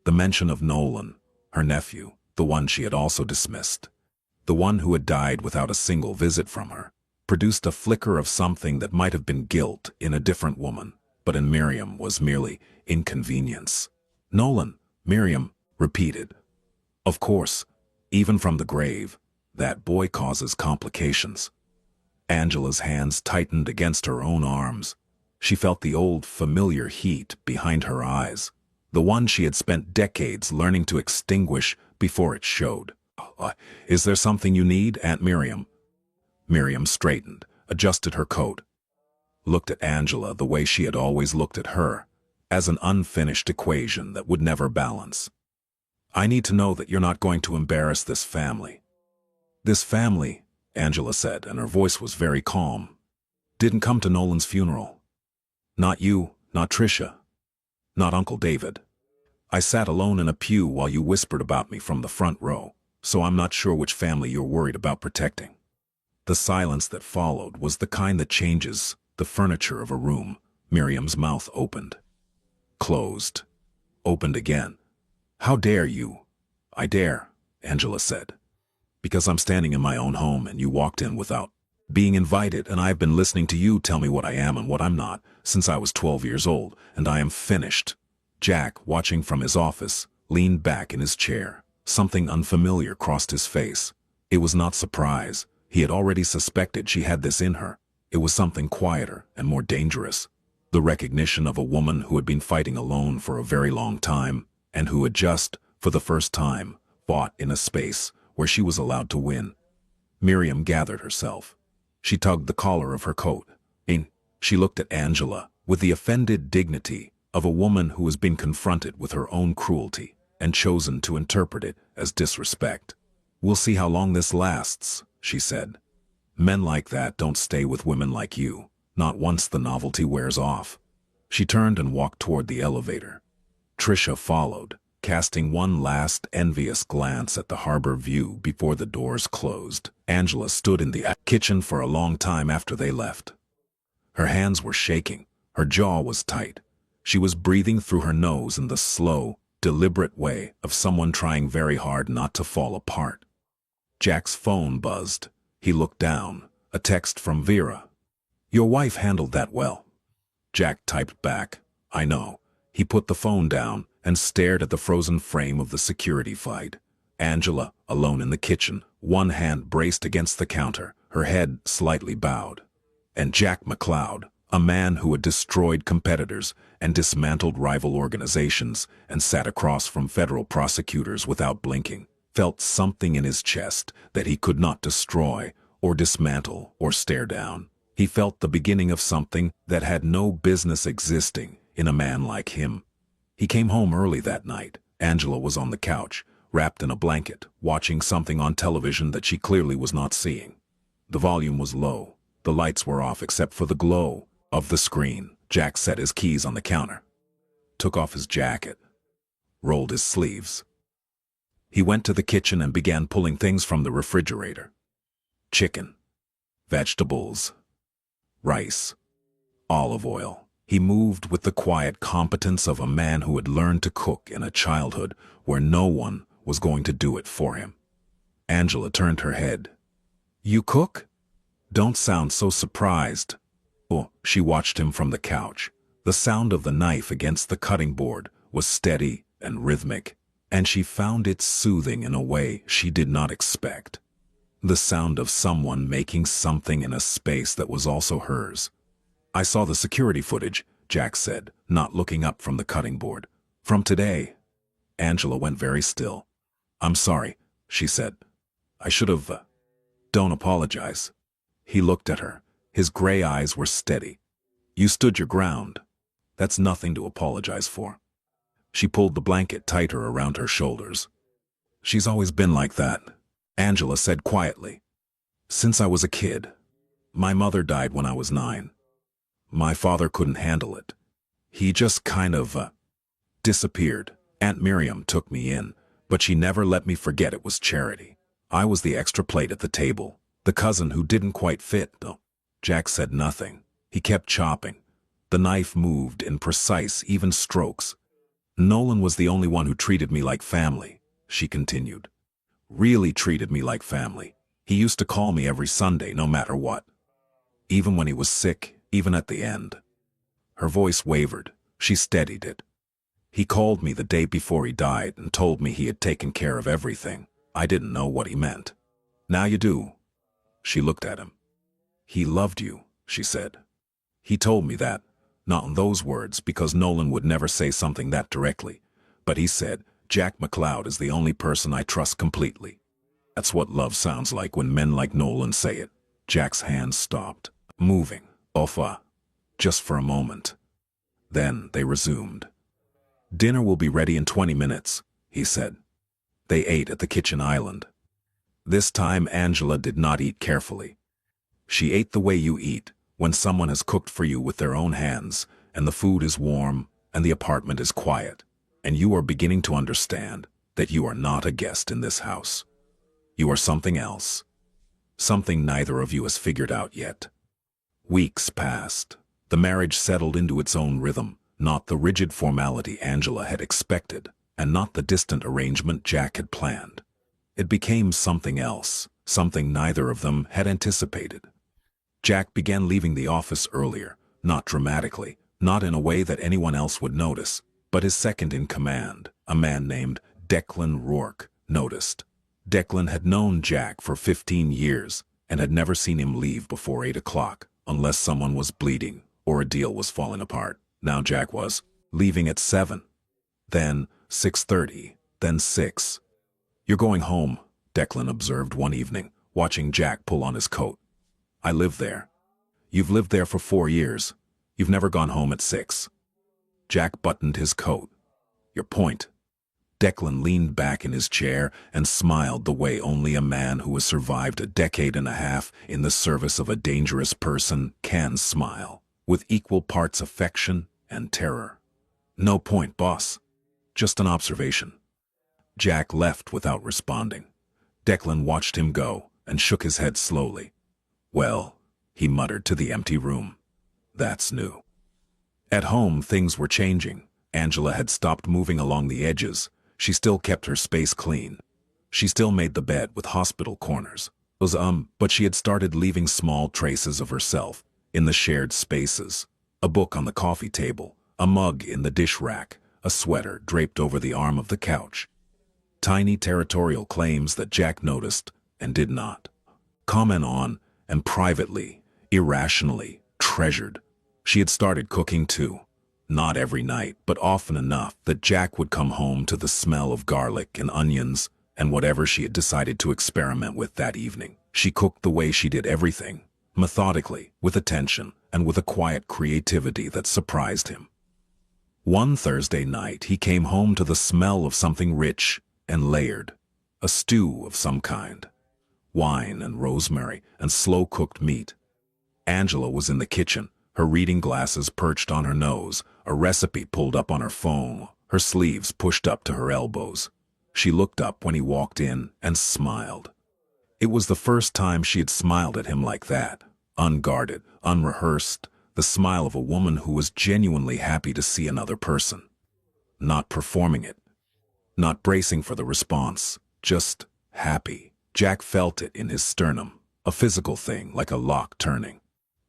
A: The mention of Nolan, her nephew, the one she had also dismissed, the one who had died without a single visit from her, produced a flicker of something that might have been guilt in a different woman, but in Miriam was merely inconvenience. "Nolan," Miriam repeated. "Of course, even from the grave, that boy causes complications." Angela's hands tightened against her own arms. She felt the old, familiar heat behind her eyes, the one she had spent decades learning to extinguish before it showed. "Is there something you need, Aunt Miriam?" Miriam straightened, adjusted her coat, looked at Angela the way she had always looked at her, as an unfinished equation that would never balance. "I need to know that you're not going to embarrass this family." "This family," Angela said, and her voice was very calm, "didn't come to Nolan's funeral. Not you, not Trisha, not Uncle David. I sat alone in a pew while you whispered about me from the front row, so I'm not sure which family you're worried about protecting." The silence that followed was the kind that changes the furniture of a room. Miriam's mouth opened, closed, opened again. "How dare you?" "I dare," Angela said, "because I'm standing in my own home and you walked in without being invited, and I've been listening to you tell me what I am and what I'm not since I was 12 years old, and I am finished." Jack, watching from his office, leaned back in his chair. Something unfamiliar crossed his face. It was not surprise. He had already suspected she had this in her. It was something quieter and more dangerous. The recognition of a woman who had been fighting alone for a very long time, and who had just, for the first time, fought in a space where she was allowed to win. Miriam gathered herself. She tugged the collar of her coat. She looked at Angela with the offended dignity of a woman who has been confronted with her own cruelty and chosen to interpret it as disrespect. "We'll see how long this lasts," she said. "Men like that don't stay with women like you, not once the novelty wears off." She turned and walked toward the elevator. Trisha followed, casting one last envious glance at the harbor view before the doors closed. Angela stood in the kitchen for a long time after they left. Her hands were shaking, her jaw was tight. She was breathing through her nose in the slow, deliberate way of someone trying very hard not to fall apart. Jack's phone buzzed. He looked down. A text from Vera. Your wife handled that well. Jack typed back, I know. He put the phone down and stared at the frozen frame of the security feed. Angela, alone in the kitchen, one hand braced against the counter, her head slightly bowed. And Jack McCloud, a man who had destroyed competitors and dismantled rival organizations and sat across from federal prosecutors without blinking, felt something in his chest that he could not destroy or dismantle or stare down. He felt the beginning of something that had no business existing in a man like him. He came home early that night. Angela was on the couch, wrapped in a blanket, watching something on television that she clearly was not seeing. The volume was low. The lights were off except for the glow of the screen. Jack set his keys on the counter, took off his jacket, rolled his sleeves. He went to the kitchen and began pulling things from the refrigerator. Chicken, vegetables, rice, olive oil. He moved with the quiet competence of a man who had learned to cook in a childhood where no one was going to do it for him. Angela turned her head. You cook? Don't sound so surprised. Oh, she watched him from the couch. The sound of the knife against the cutting board was steady and rhythmic, and she found it soothing in a way she did not expect. The sound of someone making something in a space that was also hers. I saw the security footage, Jack said, not looking up from the cutting board. From today. Angela went very still. I'm sorry, she said. I should have... Don't apologize. He looked at her. His gray eyes were steady. You stood your ground. That's nothing to apologize for. She pulled the blanket tighter around her shoulders. She's always been like that, Angela said quietly. Since I was a kid. My mother died when I was 9. My father couldn't handle it. He just kind of, disappeared. Aunt Miriam took me in, but she never let me forget it was charity. I was the extra plate at the table, the cousin who didn't quite fit, though. Jack said nothing. He kept chopping. The knife moved in precise, even strokes. Nolan was the only one who treated me like family, she continued. Really treated me like family. He used to call me every Sunday, no matter what. Even when he was sick, even at the end. Her voice wavered. She steadied it. He called me the day before he died and told me he had taken care of everything. I didn't know what he meant. Now you do. She looked at him. He loved you, she said. He told me that, not in those words because Nolan would never say something that directly, but he said, Jack McCloud is the only person I trust completely. That's what love sounds like when men like Nolan say it. Jack's hands stopped, moving. Just for a moment. Then they resumed. Dinner will be ready in 20 minutes, he said. They ate at the kitchen island. This time Angela did not eat carefully. She ate the way you eat, when someone has cooked for you with their own hands, and the food is warm, and the apartment is quiet, and you are beginning to understand that you are not a guest in this house. You are something else. Something neither of you has figured out yet. Weeks passed. The marriage settled into its own rhythm, not the rigid formality Angela had expected, and not the distant arrangement Jack had planned. It became something else, something neither of them had anticipated. Jack began leaving the office earlier, not dramatically, not in a way that anyone else would notice, but his second in command, a man named Declan Rourke, noticed. Declan had known Jack for 15 years and had never seen him leave before 8 o'clock. Unless someone was bleeding or a deal was falling apart. Now Jack was leaving at 7, then 6:30, then 6. You're going home, Declan observed one evening, watching Jack pull on his coat. I live there. You've lived there for 4 years. You've never gone home at 6. Jack buttoned his coat. Your point. Declan leaned back in his chair and smiled the way only a man who has survived a decade and a half in the service of a dangerous person can smile, with equal parts affection and terror. No point, boss. Just an observation. Jack left without responding. Declan watched him go and shook his head slowly. Well, he muttered to the empty room. That's new. At home, things were changing. Angela had stopped moving along the edges. She still kept her space clean. She still made the bed with hospital corners. But she had started leaving small traces of herself in the shared spaces, a book on the coffee table, a mug in the dish rack, a sweater draped over the arm of the couch. Tiny territorial claims that Jack noticed and did not comment on, and privately, irrationally, treasured. She had started cooking too. Not every night, but often enough that Jack would come home to the smell of garlic and onions and whatever she had decided to experiment with that evening. She cooked the way she did everything, methodically, with attention, and with a quiet creativity that surprised him. One Thursday night, he came home to the smell of something rich and layered, a stew of some kind. Wine and rosemary and slow-cooked meat. Angela was in the kitchen, her reading glasses perched on her nose, a recipe pulled up on her phone, her sleeves pushed up to her elbows. She looked up when he walked in and smiled. It was the first time she had smiled at him like that, unguarded, unrehearsed, the smile of a woman who was genuinely happy to see another person. Not performing it, not bracing for the response, just happy. Jack felt it in his sternum, a physical thing like a lock turning.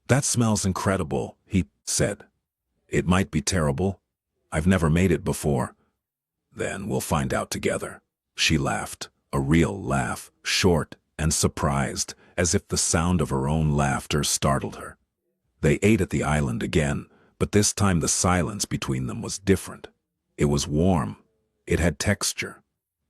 A: "That smells incredible," he said. "It might be terrible. I've never made it before." "Then we'll find out together." She laughed, a real laugh, short and surprised, as if the sound of her own laughter startled her. They ate at the island again, but this time the silence between them was different. It was warm. It had texture.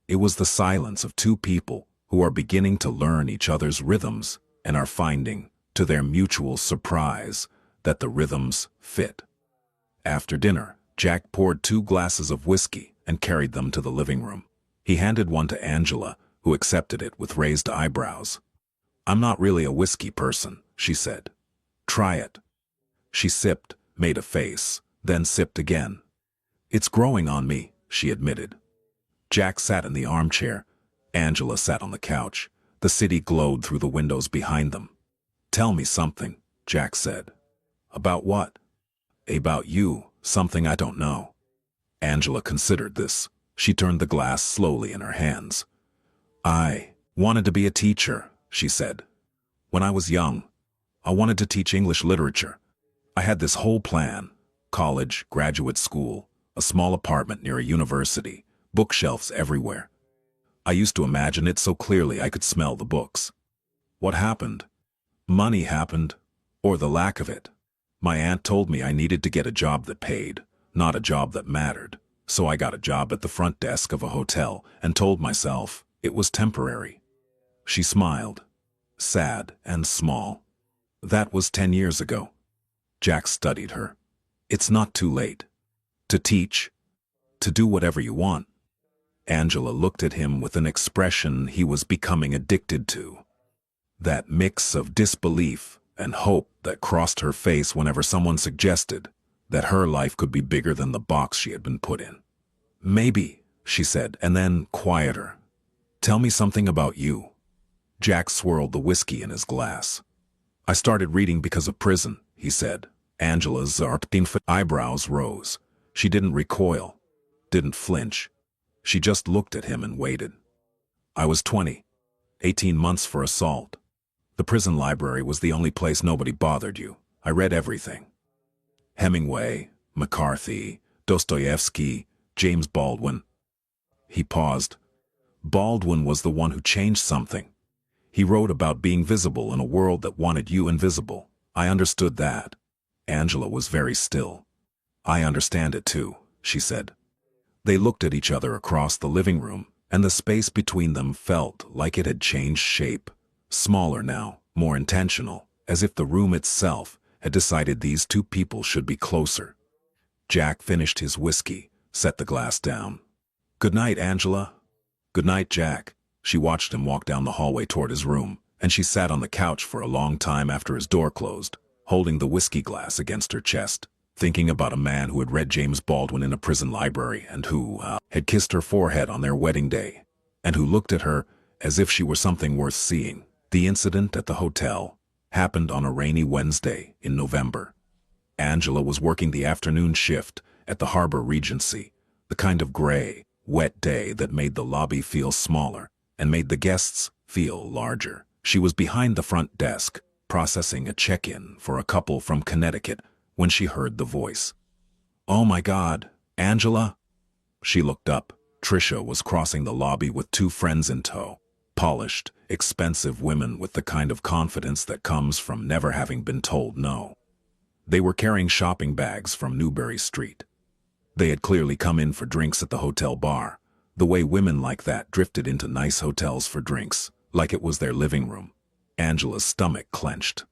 A: It was the silence of two people who are beginning to learn each other's rhythms and are finding, to their mutual surprise, that the rhythms fit. After dinner, Jack poured 2 glasses of whiskey and carried them to the living room. He handed one to Angela, who accepted it with raised eyebrows. "I'm not really a whiskey person," she said. "Try it." She sipped, made a face, then sipped again. "It's growing on me," she admitted. Jack sat in the armchair. Angela sat on the couch. The city glowed through the windows behind them. "Tell me something," Jack said. "About what?" "About you, something I don't know." Angela considered this. She turned the glass slowly in her hands. "I wanted to be a teacher," she said. "When I was young, I wanted to teach English literature. I had this whole plan: college, graduate school, a small apartment near a university, bookshelves everywhere. I used to imagine it so clearly I could smell the books. What happened? Money happened, or the lack of it. My aunt told me I needed to get a job that paid, not a job that mattered. So I got a job at the front desk of a hotel and told myself it was temporary." She smiled, sad and small. "That was 10 years ago." Jack studied her. "It's not too late. To teach, to do whatever you want." Angela looked at him with an expression he was becoming addicted to. That mix of disbelief and hope that crossed her face whenever someone suggested that her life could be bigger than the box she had been put in. "Maybe," she said, and then quieter. "Tell me something about you." Jack swirled the whiskey in his glass. "I started reading because of prison," he said. Angela's eyebrows rose. She didn't recoil, didn't flinch. She just looked at him and waited. "I was 20, 18 months for assault. The prison library was the only place nobody bothered you. I read everything. Hemingway, McCarthy, Dostoevsky, James Baldwin." He paused. Baldwin was the one who changed something. He wrote about being visible in a world that wanted you invisible. I understood that. Angela was very still. "I understand it too," she said. They looked at each other across the living room, and the space between them felt like it had changed shape. Smaller now, more intentional, as if the room itself had decided these two people should be closer. Jack finished his whiskey, set the glass down. "Good night, Angela." "Good night, Jack." She watched him walk down the hallway toward his room, and she sat on the couch for a long time after his door closed, holding the whiskey glass against her chest, thinking about a man who had read James Baldwin in a prison library and who had kissed her forehead on their wedding day, and who looked at her as if she were something worth seeing. The incident at the hotel happened on a rainy Wednesday in November. Angela was working the afternoon shift at the Harbor Regency, the kind of gray, wet day that made the lobby feel smaller and made the guests feel larger. She was behind the front desk, processing a check-in for a couple from Connecticut when she heard the voice. "Oh my God, Angela?" She looked up. Trisha was crossing the lobby with two friends in tow. Polished, expensive women with the kind of confidence that comes from never having been told no. They were carrying shopping bags from Newbury Street. They had clearly come in for drinks at the hotel bar, the way women like that drifted into nice hotels for drinks, like it was their living room. Angela's stomach clenched.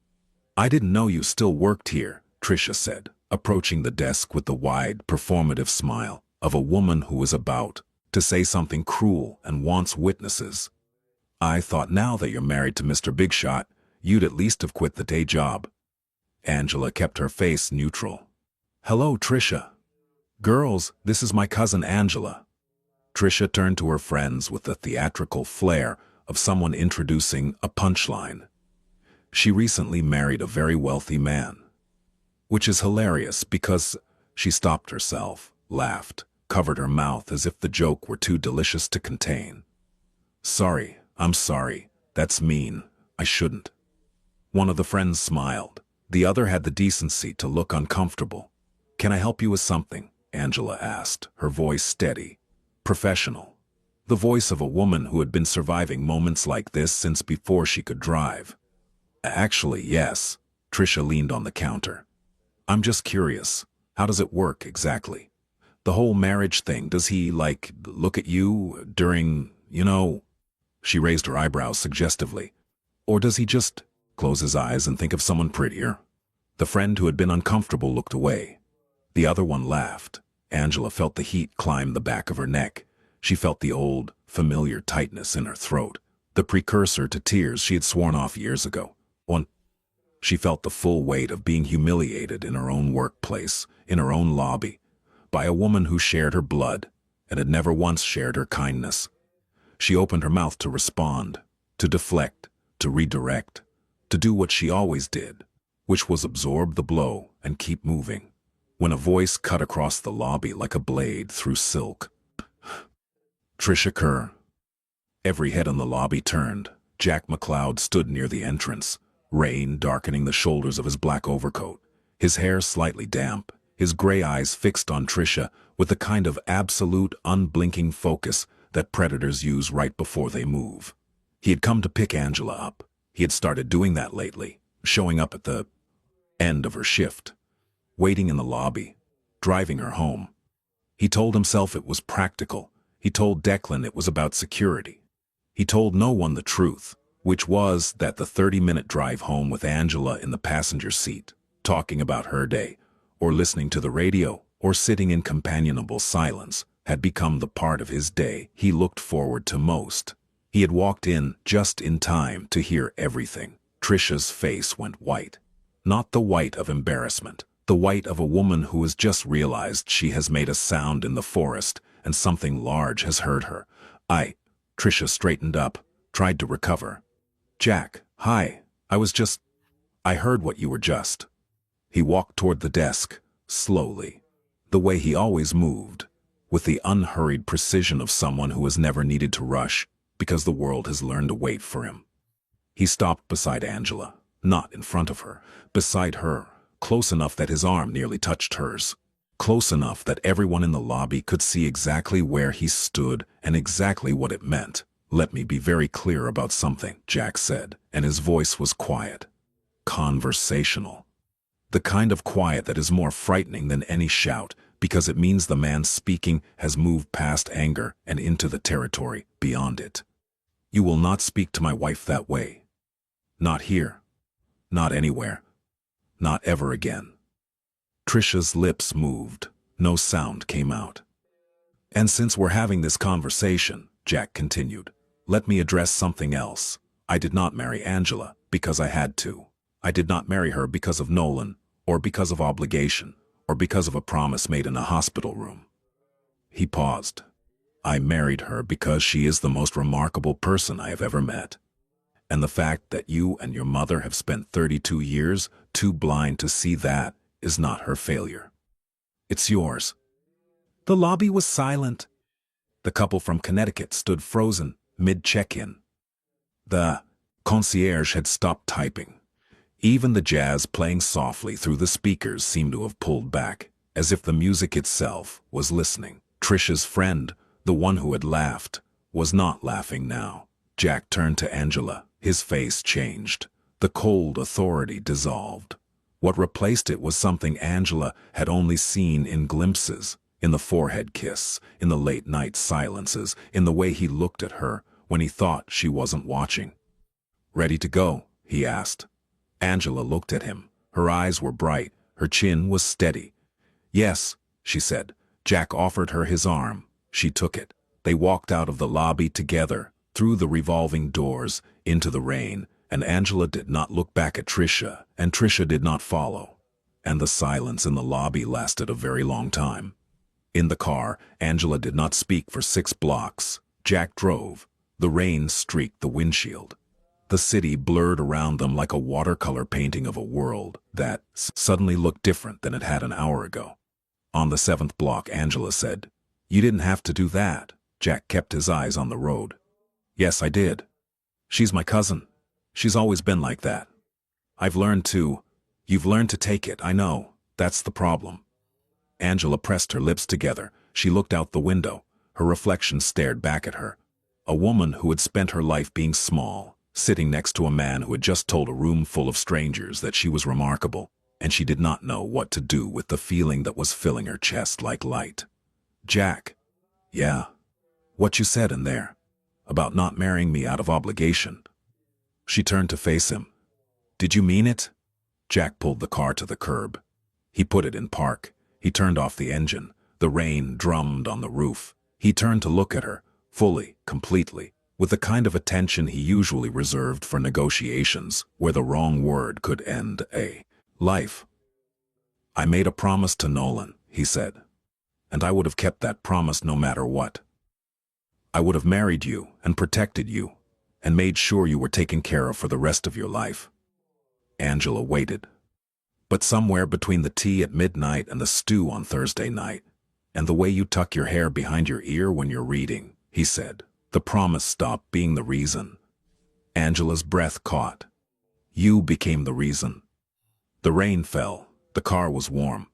A: "I didn't know you still worked here," Trisha said, approaching the desk with the wide, performative smile of a woman who is about to say something cruel and wants witnesses. "I thought now that you're married to Mr. Big Shot, you'd at least have quit the day job." Angela kept her face neutral. "Hello, Trisha. Girls, this is my cousin Angela." Trisha turned to her friends with the theatrical flair of someone introducing a punchline. "She recently married a very wealthy man." Which is hilarious because she stopped herself, laughed, covered her mouth as if the joke were too delicious to contain. "Sorry, I'm sorry. That's mean. I shouldn't." One of the friends smiled. The other had the decency to look uncomfortable. "Can I help you with something?" Angela asked, her voice steady, professional. The voice of a woman who had been surviving moments like this since before she could drive. "Actually, yes." Trisha leaned on the counter. "I'm just curious. How does it work exactly? The whole marriage thing, does he, look at you during, She raised her eyebrows suggestively. "Or does he just close his eyes and think of someone prettier?" The friend who had been uncomfortable looked away. The other one laughed. Angela felt the heat climb the back of her neck. She felt the old, familiar tightness in her throat, the precursor to tears she had sworn off years ago. She felt the full weight of being humiliated in her own workplace, in her own lobby, by a woman who shared her blood and had never once shared her kindness. She opened her mouth to respond, to deflect, to redirect, to do what she always did, which was absorb the blow and keep moving, when a voice cut across the lobby like a blade through silk. "Trisha Kerr." Every head in the lobby turned. Jack McLeod stood near the entrance, rain darkening the shoulders of his black overcoat, his hair slightly damp, his gray eyes fixed on Trisha with the kind of absolute, unblinking focus that predators use right before they move. He had come to pick Angela up. He had started doing that lately, showing up at the end of her shift, waiting in the lobby, driving her home. He told himself it was practical. He told Declan it was about security. He told no one the truth, which was that the 30-minute drive home with Angela in the passenger seat, talking about her day, or listening to the radio, or sitting in companionable silence, had become the part of his day he looked forward to most. He had walked in just in time to hear everything. Trisha's face went white. Not the white of embarrassment, the white of a woman who has just realized she has made a sound in the forest and something large has heard her. Trisha straightened up, tried to recover. "Jack, hi, I heard what you were just." He walked toward the desk, slowly, the way he always moved, with the unhurried precision of someone who has never needed to rush because the world has learned to wait for him. He stopped beside Angela, not in front of her, beside her, close enough that his arm nearly touched hers, close enough that everyone in the lobby could see exactly where he stood and exactly what it meant. "Let me be very clear about something," Jack said, and his voice was quiet, conversational. The kind of quiet that is more frightening than any shout, because it means the man speaking has moved past anger and into the territory beyond it. "You will not speak to my wife that way. Not here. Not anywhere. Not ever again." Trisha's lips moved. No sound came out. "And since we're having this conversation," Jack continued, "let me address something else. I did not marry Angela because I had to. I did not marry her because of Nolan, or because of obligation, or because of a promise made in a hospital room." He paused. "I married her because she is the most remarkable person I have ever met. And the fact that you and your mother have spent 32 years too blind to see that is not her failure. It's yours." The lobby was silent. The couple from Connecticut stood frozen, mid-check-in. The concierge had stopped typing. Even the jazz playing softly through the speakers seemed to have pulled back, as if the music itself was listening. Trisha's friend, the one who had laughed, was not laughing now. Jack turned to Angela. His face changed. The cold authority dissolved. What replaced it was something Angela had only seen in glimpses, in the forehead kiss, in the late-night silences, in the way he looked at her when he thought she wasn't watching. "Ready to go?" he asked. Angela looked at him. Her eyes were bright. Her chin was steady. "Yes," she said. Jack offered her his arm. She took it. They walked out of the lobby together, through the revolving doors, into the rain, and Angela did not look back at Trisha, and Trisha did not follow. And the silence in the lobby lasted a very long time. In the car, Angela did not speak for 6 blocks. Jack drove. The rain streaked the windshield. The city blurred around them like a watercolor painting of a world that suddenly looked different than it had an hour ago. On the 7th block, Angela said, "You didn't have to do that." Jack kept his eyes on the road. "Yes, I did. She's my cousin. She's always been like that. I've learned to. You've learned to take it, I know. That's the problem." Angela pressed her lips together. She looked out the window. Her reflection stared back at her. A woman who had spent her life being small, sitting next to a man who had just told a room full of strangers that she was remarkable, and she did not know what to do with the feeling that was filling her chest like light. "Jack." "Yeah. What you said in there. About not marrying me out of obligation." She turned to face him. "Did you mean it?" Jack pulled the car to the curb. He put it in park. He turned off the engine. The rain drummed on the roof. He turned to look at her, fully, completely, with the kind of attention he usually reserved for negotiations where the wrong word could end a life. "I made a promise to Nolan," he said, "and I would have kept that promise no matter what. I would have married you and protected you and made sure you were taken care of for the rest of your life." Angela waited. "But somewhere between the tea at midnight and the stew on Thursday night, and the way you tuck your hair behind your ear when you're reading," he said, "the promise stopped being the reason." Angela's breath caught. "You became the reason." The rain fell. The car was warm.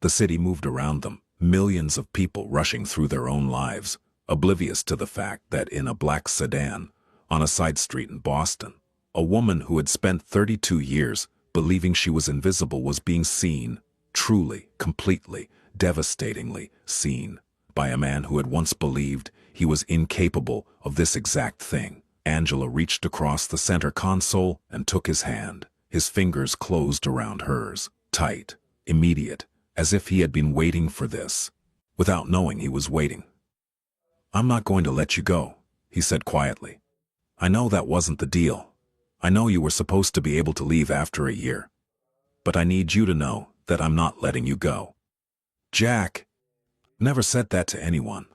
A: The city moved around them, millions of people rushing through their own lives, oblivious to the fact that in a black sedan, on a side street in Boston, a woman who had spent 32 years believing she was invisible was being seen, truly, completely, devastatingly seen, by a man who had once believed he was incapable of this exact thing. Angela reached across the center console and took his hand. His fingers closed around hers, tight, immediate, as if he had been waiting for this, without knowing he was waiting. "I'm not going to let you go," he said quietly. "I know that wasn't the deal. I know you were supposed to be able to leave after a year. But I need you to know that I'm not letting you go." "Jack." "Never said that to anyone.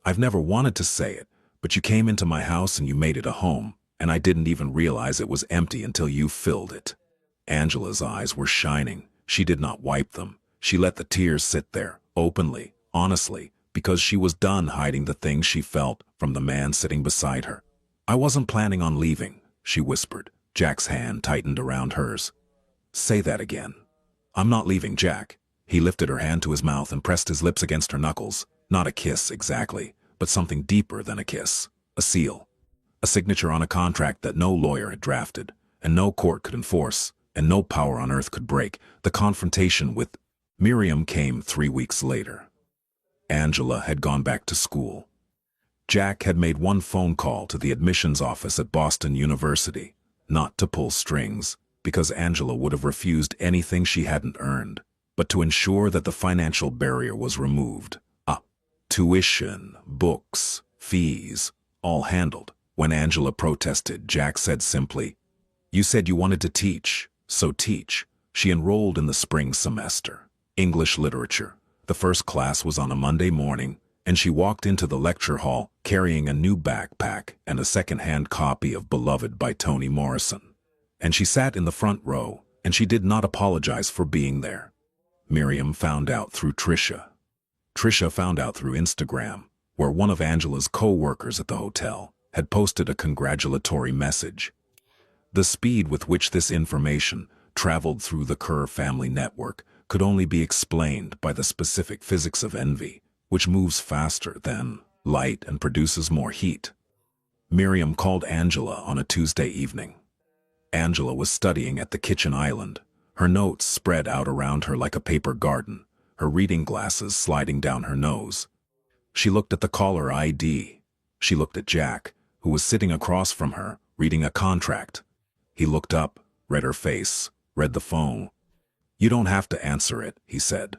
A: I've never wanted to say it, but you came into my house and you made it a home, and I didn't even realize it was empty until you filled it." Angela's eyes were shining. She did not wipe them. She let the tears sit there, openly, honestly, because she was done hiding the things she felt from the man sitting beside her. "I wasn't planning on leaving," she whispered. Jack's hand tightened around hers. "Say that again." "I'm not leaving, Jack." He lifted her hand to his mouth and pressed his lips against her knuckles. Not a kiss, exactly, but something deeper than a kiss. A seal. A signature on a contract that no lawyer had drafted, and no court could enforce, and no power on earth could break. The confrontation with Miriam came 3 weeks later. Angela had gone back to school. Jack had made one phone call to the admissions office at Boston University, not to pull strings, because Angela would have refused anything she hadn't earned, but to ensure that the financial barrier was removed. Tuition, books, fees, all handled. When Angela protested, Jack said simply, "You said you wanted to teach, so teach." She enrolled in the spring semester, English literature. The first class was on a Monday morning, and she walked into the lecture hall carrying a new backpack and a second-hand copy of Beloved by Toni Morrison. And she sat in the front row, and she did not apologize for being there. Miriam found out through Trisha. Trisha found out through Instagram, where one of Angela's co-workers at the hotel had posted a congratulatory message. The speed with which this information traveled through the Kerr family network could only be explained by the specific physics of envy, which moves faster than light and produces more heat. Miriam called Angela on a Tuesday evening. Angela was studying at the kitchen island, her notes spread out around her like a paper garden, her reading glasses sliding down her nose. She looked at the caller ID. She looked at Jack, who was sitting across from her, reading a contract. He looked up, read her face, read the phone. "You don't have to answer it," he said.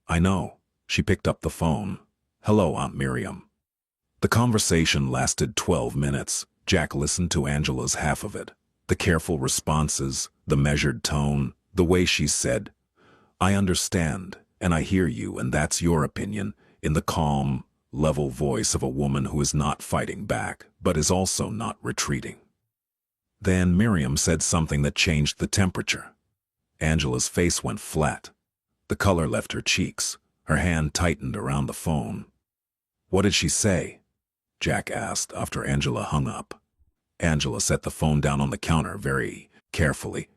A: "I know." She picked up the phone. "Hello, Aunt Miriam." The conversation lasted 12 minutes. Jack listened to Angela's half of it. The careful responses, the measured tone, the way she said, "I understand, and I hear you, and that's your opinion," in the calm, level voice of a woman who is not fighting back, but is also not retreating. Then Miriam said something that changed the temperature. Angela's face went flat. The color left her cheeks. Her hand tightened around the phone. "What did she say?" Jack asked after Angela hung up. Angela set the phone down on the counter very carefully,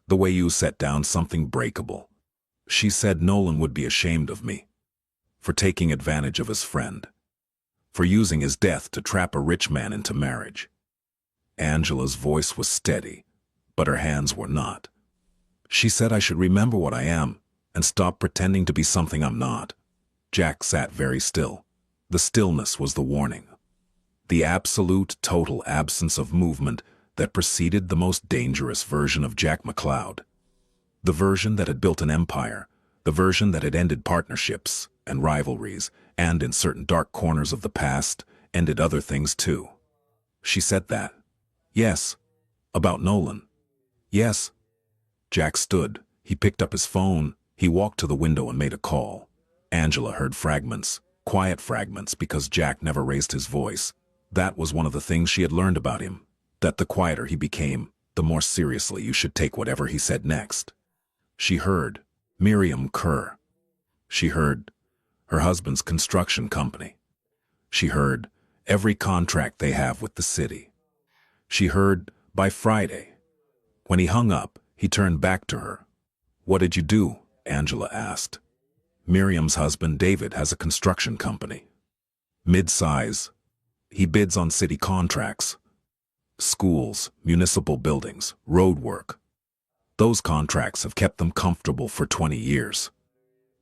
A: the way you set down something breakable. "She said Nolan would be ashamed of me for taking advantage of his friend, for using his death to trap a rich man into marriage." Angela's voice was steady, but her hands were not. "She said I should remember what I am and stop pretending to be something I'm not." Jack sat very still. The stillness was the warning. The absolute, total absence of movement that preceded the most dangerous version of Jack McCloud. The version that had built an empire, the version that had ended partnerships and rivalries, and in certain dark corners of the past, ended other things too. She said that. Yes. About Nolan. Yes. Jack stood. He picked up his phone. He walked to the window and made a call. Angela heard fragments, quiet fragments, because Jack never raised his voice. That was one of the things she had learned about him, that the quieter he became, the more seriously you should take whatever he said next. She heard Miriam Kerr. She heard her husband's construction company. She heard every contract they have with the city. She heard by Friday. When he hung up, he turned back to her. "What did you do?" Angela asked. "Miriam's husband, David, has a construction company. Mid-size. He bids on city contracts. Schools, municipal buildings, road work. Those contracts have kept them comfortable for 20 years.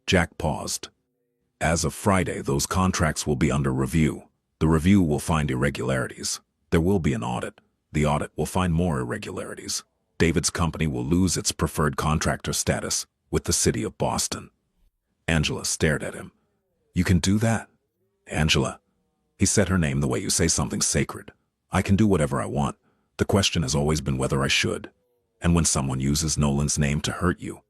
A: Jack paused. "As of Friday, those contracts will be under review. The review will find irregularities. There will be an audit. The audit will find more irregularities. David's company will lose its preferred contractor status with the city of Boston." Angela stared at him. "You can do that?" "Angela." He said her name the way you say something sacred. "I can do whatever I want. The question has always been whether I should. And when someone uses Nolan's name to hurt you,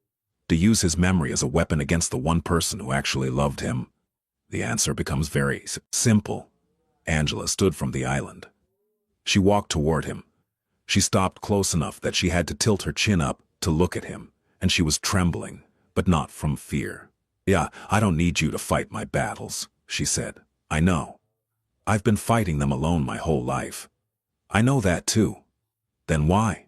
A: to use his memory as a weapon against the one person who actually loved him, the answer becomes very simple." Angela stood from the island. She walked toward him. She stopped close enough that she had to tilt her chin up to look at him, and she was trembling, but not from fear. "Yeah, I don't need you to fight my battles," she said. "I know. I've been fighting them alone my whole life." "I know that too." "Then why?"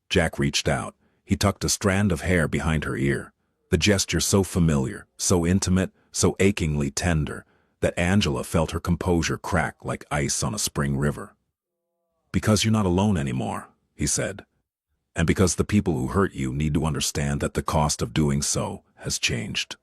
A: Jack reached out. He tucked a strand of hair behind her ear, the gesture so familiar, so intimate, so achingly tender, that Angela felt her composure crack like ice on a spring river. "Because you're not alone anymore," he said. "And because the people who hurt you need to understand that the cost of doing so has changed."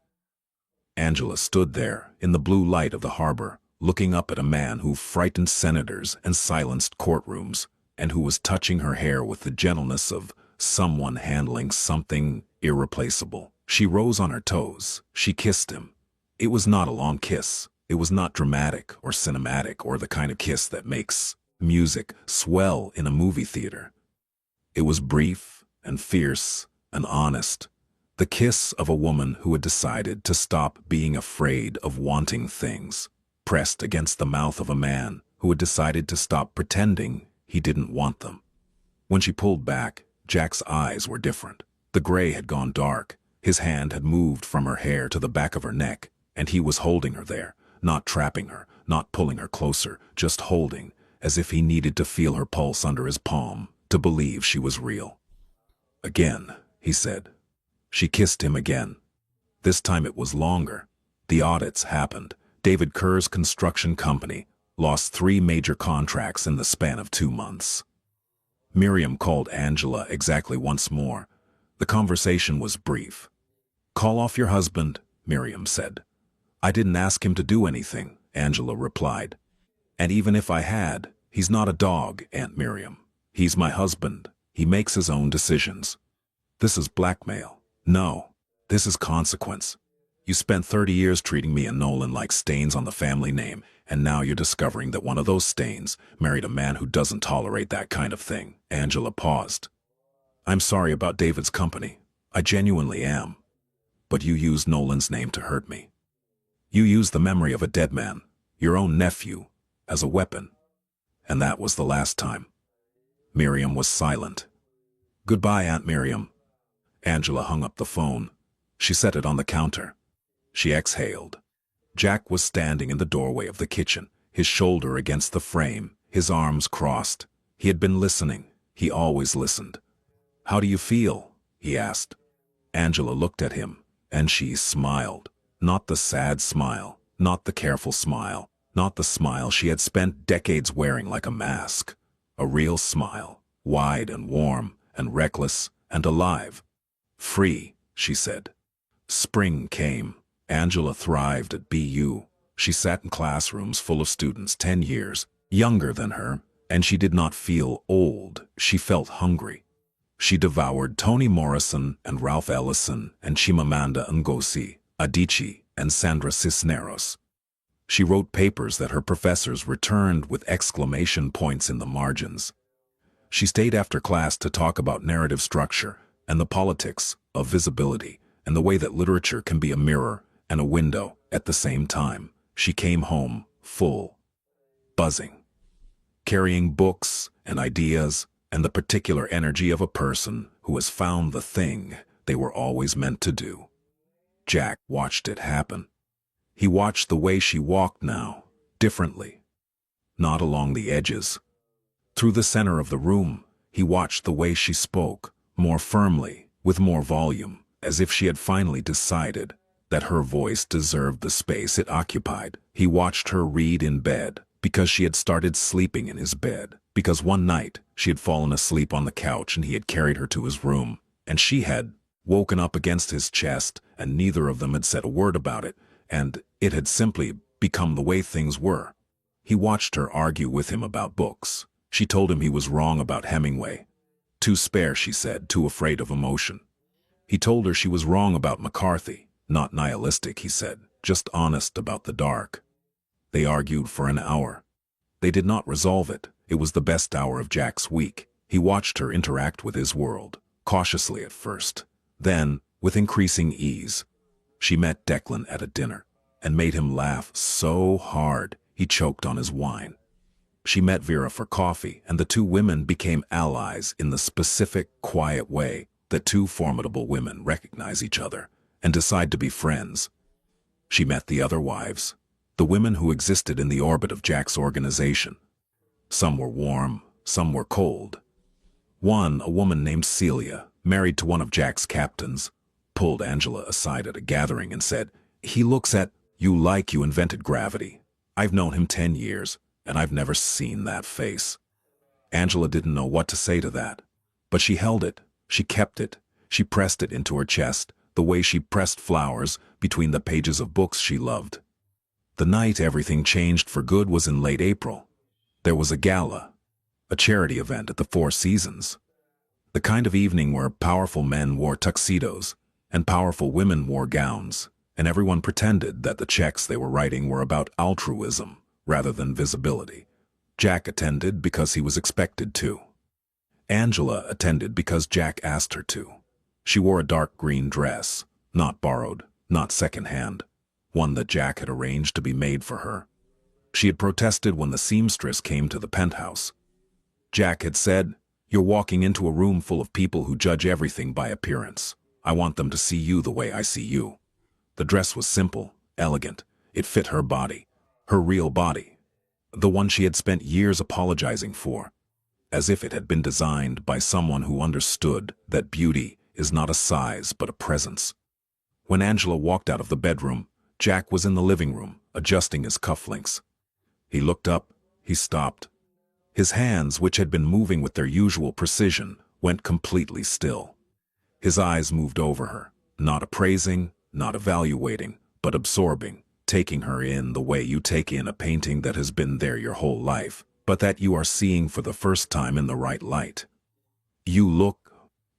A: Angela stood there, in the blue light of the harbor, looking up at a man who frightened senators and silenced courtrooms, and who was touching her hair with the gentleness of someone handling something irreplaceable. She rose on her toes. She kissed him. It was not a long kiss. It was not dramatic or cinematic or the kind of kiss that makes music swell in a movie theater. It was brief and fierce and honest. The kiss of a woman who had decided to stop being afraid of wanting things, pressed against the mouth of a man who had decided to stop pretending he didn't want them. When she pulled back, Jack's eyes were different. The gray had gone dark. His hand had moved from her hair to the back of her neck, and he was holding her there, not trapping her, not pulling her closer, just holding, as if he needed to feel her pulse under his palm to believe she was real. Again, he said. She kissed him again. This time it was longer. The audits happened. David Kerr's construction company lost 3 major contracts in the span of 2 months. Miriam called Angela exactly once more. The conversation was brief. "Call off your husband," Miriam said. "I didn't ask him to do anything," Angela replied. "And even if I had, he's not a dog, Aunt Miriam. He's my husband. He makes his own decisions." "This is blackmail." "No, this is consequence. You spent 30 years treating me and Nolan like stains on the family name, and now you're discovering that one of those stains married a man who doesn't tolerate that kind of thing." Angela paused. "I'm sorry about David's company. I genuinely am. But you used Nolan's name to hurt me. You used the memory of a dead man, your own nephew, as a weapon. And that was the last time." Miriam was silent. "Goodbye, Aunt Miriam." Angela hung up the phone. She set it on the counter. She exhaled. Jack was standing in the doorway of the kitchen, his shoulder against the frame, his arms crossed. He had been listening. He always listened. "How do you feel?" he asked. Angela looked at him, and she smiled. Not the sad smile, not the careful smile, not the smile she had spent decades wearing like a mask. A real smile, wide and warm and reckless and alive. "Free," she said. Spring came. Angela thrived at BU. She sat in classrooms full of students 10 years younger than her, and she did not feel old. She felt hungry. She devoured Toni Morrison and Ralph Ellison and Chimamanda Ngozi Adichie and Sandra Cisneros. She wrote papers that her professors returned with exclamation points in the margins. She stayed after class to talk about narrative structure and the politics of visibility and the way that literature can be a mirror and a window at the same time. She came home full, buzzing, carrying books and ideas and the particular energy of a person who has found the thing they were always meant to do. Jack watched it happen. He watched the way she walked now, differently, not along the edges. Through the center of the room, he watched the way she spoke, more firmly, with more volume, as if she had finally decided that her voice deserved the space it occupied. He watched her read in bed, because she had started sleeping in his bed, because one night she had fallen asleep on the couch and he had carried her to his room, and she had woken up against his chest, and neither of them had said a word about it, and it had simply become the way things were. He watched her argue with him about books. She told him he was wrong about Hemingway. Too spare, she said, too afraid of emotion. He told her she was wrong about McCarthy. Not nihilistic, he said, just honest about the dark. They argued for an hour. They did not resolve it. It was the best hour of Jack's week. He watched her interact with his world, cautiously at first. Then, with increasing ease, she met Declan at a dinner and made him laugh so hard he choked on his wine. She met Vera for coffee, and the two women became allies in the specific, quiet way that two formidable women recognize each other and decide to be friends. She met the other wives, the women who existed in the orbit of Jack's organization. Some were warm, some were cold. One, a woman named Celia, married to one of Jack's captains, pulled Angela aside at a gathering and said, "He looks at you like you invented gravity. I've known him 10 years, and I've never seen that face." Angela didn't know what to say to that, but she held it, she kept it, she pressed it into her chest, the way she pressed flowers between the pages of books she loved. The night everything changed for good was in late April. There was a gala, a charity event at the Four Seasons. The kind of evening where powerful men wore tuxedos and powerful women wore gowns, and everyone pretended that the checks they were writing were about altruism rather than visibility. Jack attended because he was expected to. Angela attended because Jack asked her to. She wore a dark green dress, not borrowed, not second-hand, one that Jack had arranged to be made for her. She had protested when the seamstress came to the penthouse. Jack had said, "You're walking into a room full of people who judge everything by appearance. I want them to see you the way I see you." The dress was simple, elegant. It fit her body, her real body, the one she had spent years apologizing for, as if it had been designed by someone who understood that beauty is not a size but a presence. When Angela walked out of the bedroom, Jack was in the living room, adjusting his cufflinks. He looked up, he stopped. His hands, which had been moving with their usual precision, went completely still. His eyes moved over her, not appraising, not evaluating, but absorbing, taking her in the way you take in a painting that has been there your whole life, but that you are seeing for the first time in the right light. You look...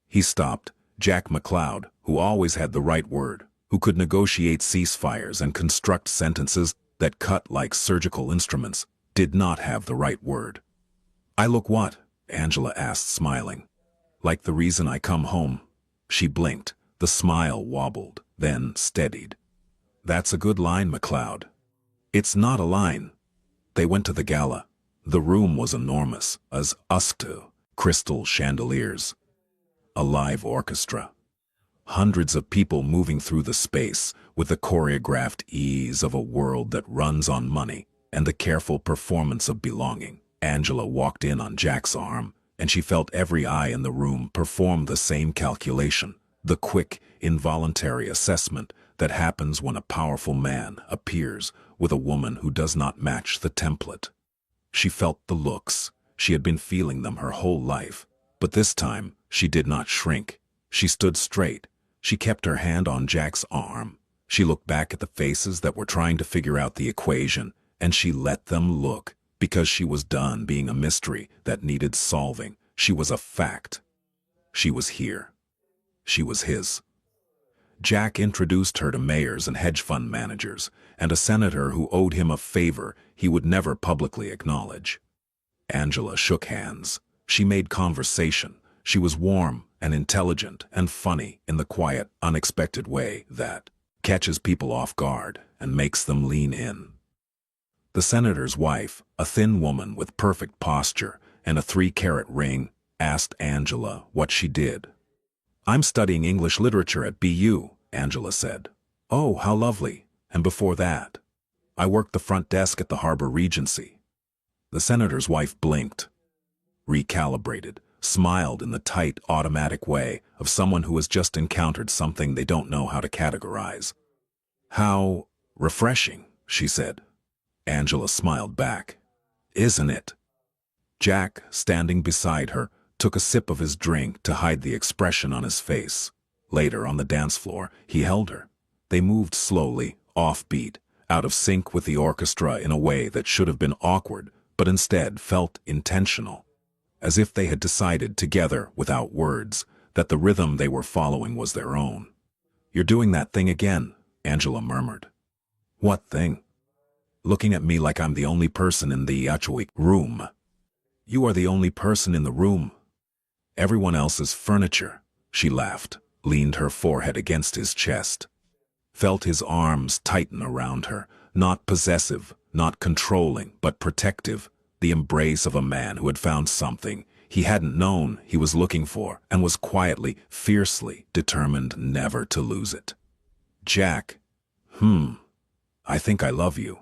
A: He stopped. Jack McLeod, who always had the right word, who could negotiate ceasefires and construct sentences that cut like surgical instruments, did not have the right word. "I look what?" Angela asked, smiling. "Like the reason I come home." She blinked. The smile wobbled, then steadied. "That's a good line, McLeod." "It's not a line." They went to the gala. The room was enormous, as to crystal chandeliers. A live orchestra. Hundreds of people moving through the space with the choreographed ease of a world that runs on money and the careful performance of belonging. Angela walked in on Jack's arm, and she felt every eye in the room perform the same calculation, the quick, involuntary assessment that happens when a powerful man appears with a woman who does not match the template. She felt the looks. She had been feeling them her whole life, but this time she did not shrink. She stood straight. She kept her hand on Jack's arm. She looked back at the faces that were trying to figure out the equation, and she let them look, because she was done being a mystery that needed solving. She was a fact. She was here. She was his. Jack introduced her to mayors and hedge fund managers, and a senator who owed him a favor he would never publicly acknowledge. Angela shook hands. She made conversation. She was warm and intelligent and funny in the quiet, unexpected way that catches people off guard and makes them lean in. The senator's wife, a thin woman with perfect posture and a 3-carat ring, asked Angela what she did. "I'm studying English literature at BU, Angela said. "Oh, how lovely. And before that?" "I worked the front desk at the Harbor Regency." The senator's wife blinked, recalibrated, smiled in the tight, automatic way of someone who has just encountered something they don't know how to categorize. "How refreshing," she said. Angela smiled back. "Isn't it?" Jack, standing beside her, took a sip of his drink to hide the expression on his face. Later, on the dance floor, he held her. They moved slowly, offbeat, out of sync with the orchestra in a way that should have been awkward, but instead felt intentional. As if they had decided together, without words, that the rhythm they were following was their own. "You're doing that thing again," Angela murmured. "What thing?" "Looking at me like I'm the only person in the room." "You are the only person in the room. Everyone else is furniture." She laughed, leaned her forehead against his chest, felt his arms tighten around her, not possessive, not controlling, but protective, the embrace of a man who had found something he hadn't known he was looking for and was quietly, fiercely determined never to lose it. "Jack, I think I love you."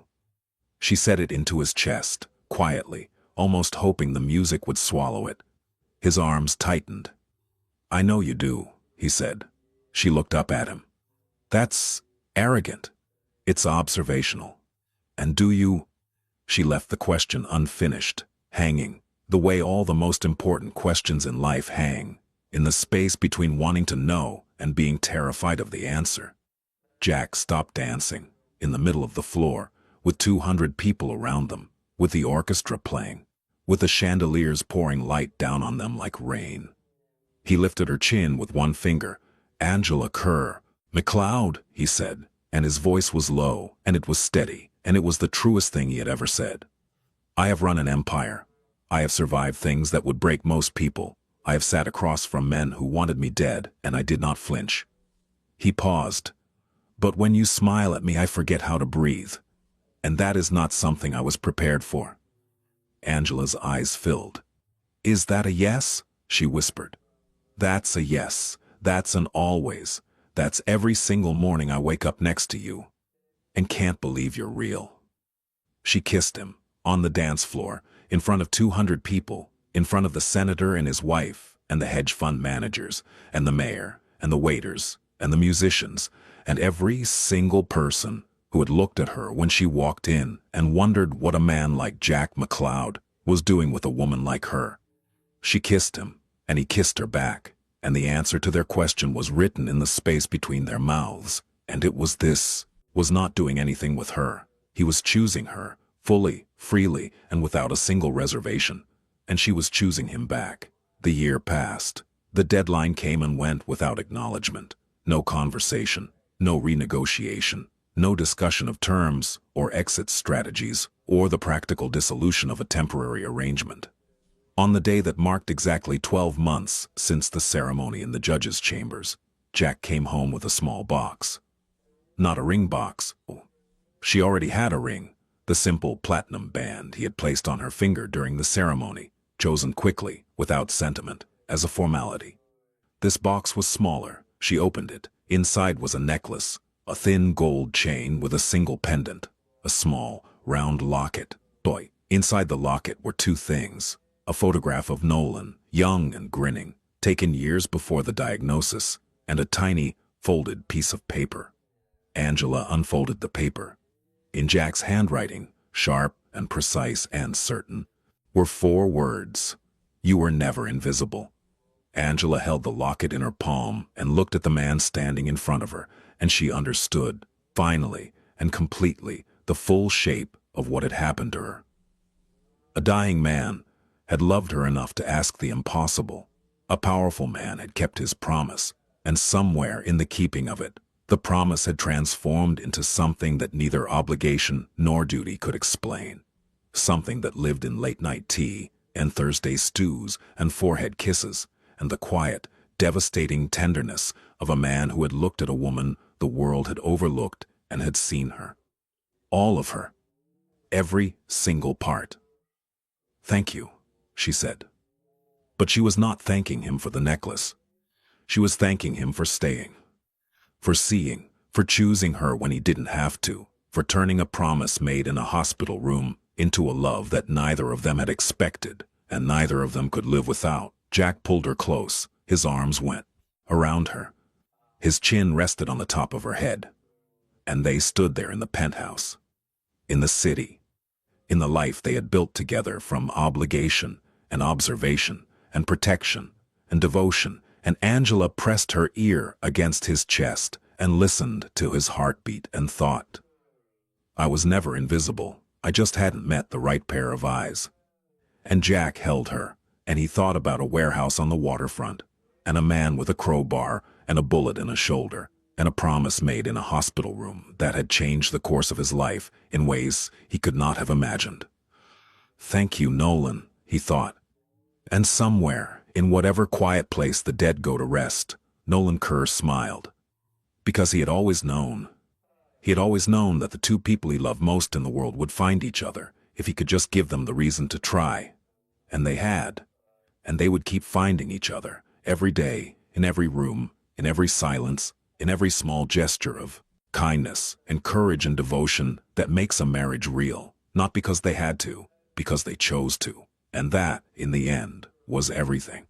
A: She said it into his chest, quietly, almost hoping the music would swallow it. His arms tightened. "I know you do," he said. She looked up at him. "That's arrogant. It's observational." "And do you?" She left the question unfinished, hanging, the way all the most important questions in life hang, in the space between wanting to know and being terrified of the answer. Jack stopped dancing, in the middle of the floor, with 200 people around them, with the orchestra playing, with the chandeliers pouring light down on them like rain. He lifted her chin with one finger. "Angela Kerr, McLeod," he said, and his voice was low, and it was steady, and it was the truest thing he had ever said. "I have run an empire. I have survived things that would break most people. I have sat across from men who wanted me dead, and I did not flinch." He paused. "But when you smile at me, I forget how to breathe. And that is not something I was prepared for." Angela's eyes filled. "Is that a yes?" she whispered. "That's a yes. That's an always. That's every single morning I wake up next to you and can't believe you're real." She kissed him, on the dance floor, in front of 200 people, in front of the senator and his wife, and the hedge fund managers, and the mayor, and the waiters, and the musicians, and every single person who had looked at her when she walked in and wondered what a man like Jack McCloud was doing with a woman like her. She kissed him, and he kissed her back, and the answer to their question was written in the space between their mouths, and it was this: was not doing anything with her. He was choosing her, fully, freely, and without a single reservation, and she was choosing him back. The year passed. The deadline came and went without acknowledgement. No conversation, no renegotiation, no discussion of terms or exit strategies or the practical dissolution of a temporary arrangement. On the day that marked exactly 12 months since the ceremony in the judge's chambers, Jack came home with a small box. Not a ring box. She already had a ring, the simple platinum band he had placed on her finger during the ceremony, chosen quickly, without sentiment, as a formality. This box was smaller. She opened it. Inside was a necklace, a thin gold chain with a single pendant, a small, round locket. Inside the locket were two things: a photograph of Nolan, young and grinning, taken years before the diagnosis, and a tiny, folded piece of paper. Angela unfolded the paper. In Jack's handwriting, sharp and precise and certain, were 4 words: "You were never invisible." Angela held the locket in her palm and looked at the man standing in front of her, and she understood, finally and completely, the full shape of what had happened to her. A dying man had loved her enough to ask the impossible. A powerful man had kept his promise, and somewhere in the keeping of it, the promise had transformed into something that neither obligation nor duty could explain. Something that lived in late-night tea and Thursday stews and forehead kisses, and the quiet, devastating tenderness of a man who had looked at a woman the world had overlooked and had seen her. All of her. Every single part. "Thank you," she said. But she was not thanking him for the necklace. She was thanking him for staying, for seeing, for choosing her when he didn't have to, for turning a promise made in a hospital room into a love that neither of them had expected and neither of them could live without. Jack pulled her close. His arms went around her. His chin rested on the top of her head. And they stood there in the penthouse, in the city, in the life they had built together from obligation and observation and protection and devotion, and Angela pressed her ear against his chest and listened to his heartbeat and thought, "I was never invisible. I just hadn't met the right pair of eyes." And Jack held her, and he thought about a warehouse on the waterfront, and a man with a crowbar and a bullet in a shoulder, and a promise made in a hospital room that had changed the course of his life in ways he could not have imagined. "Thank you, Nolan," he thought. And somewhere, in whatever quiet place the dead go to rest, Nolan Kerr smiled. Because he had always known. He had always known that the two people he loved most in the world would find each other if he could just give them the reason to try. And they had. And they would keep finding each other, every day, in every room, in every silence, in every small gesture of kindness and courage and devotion that makes a marriage real, not because they had to, because they chose to. And that, in the end, was everything.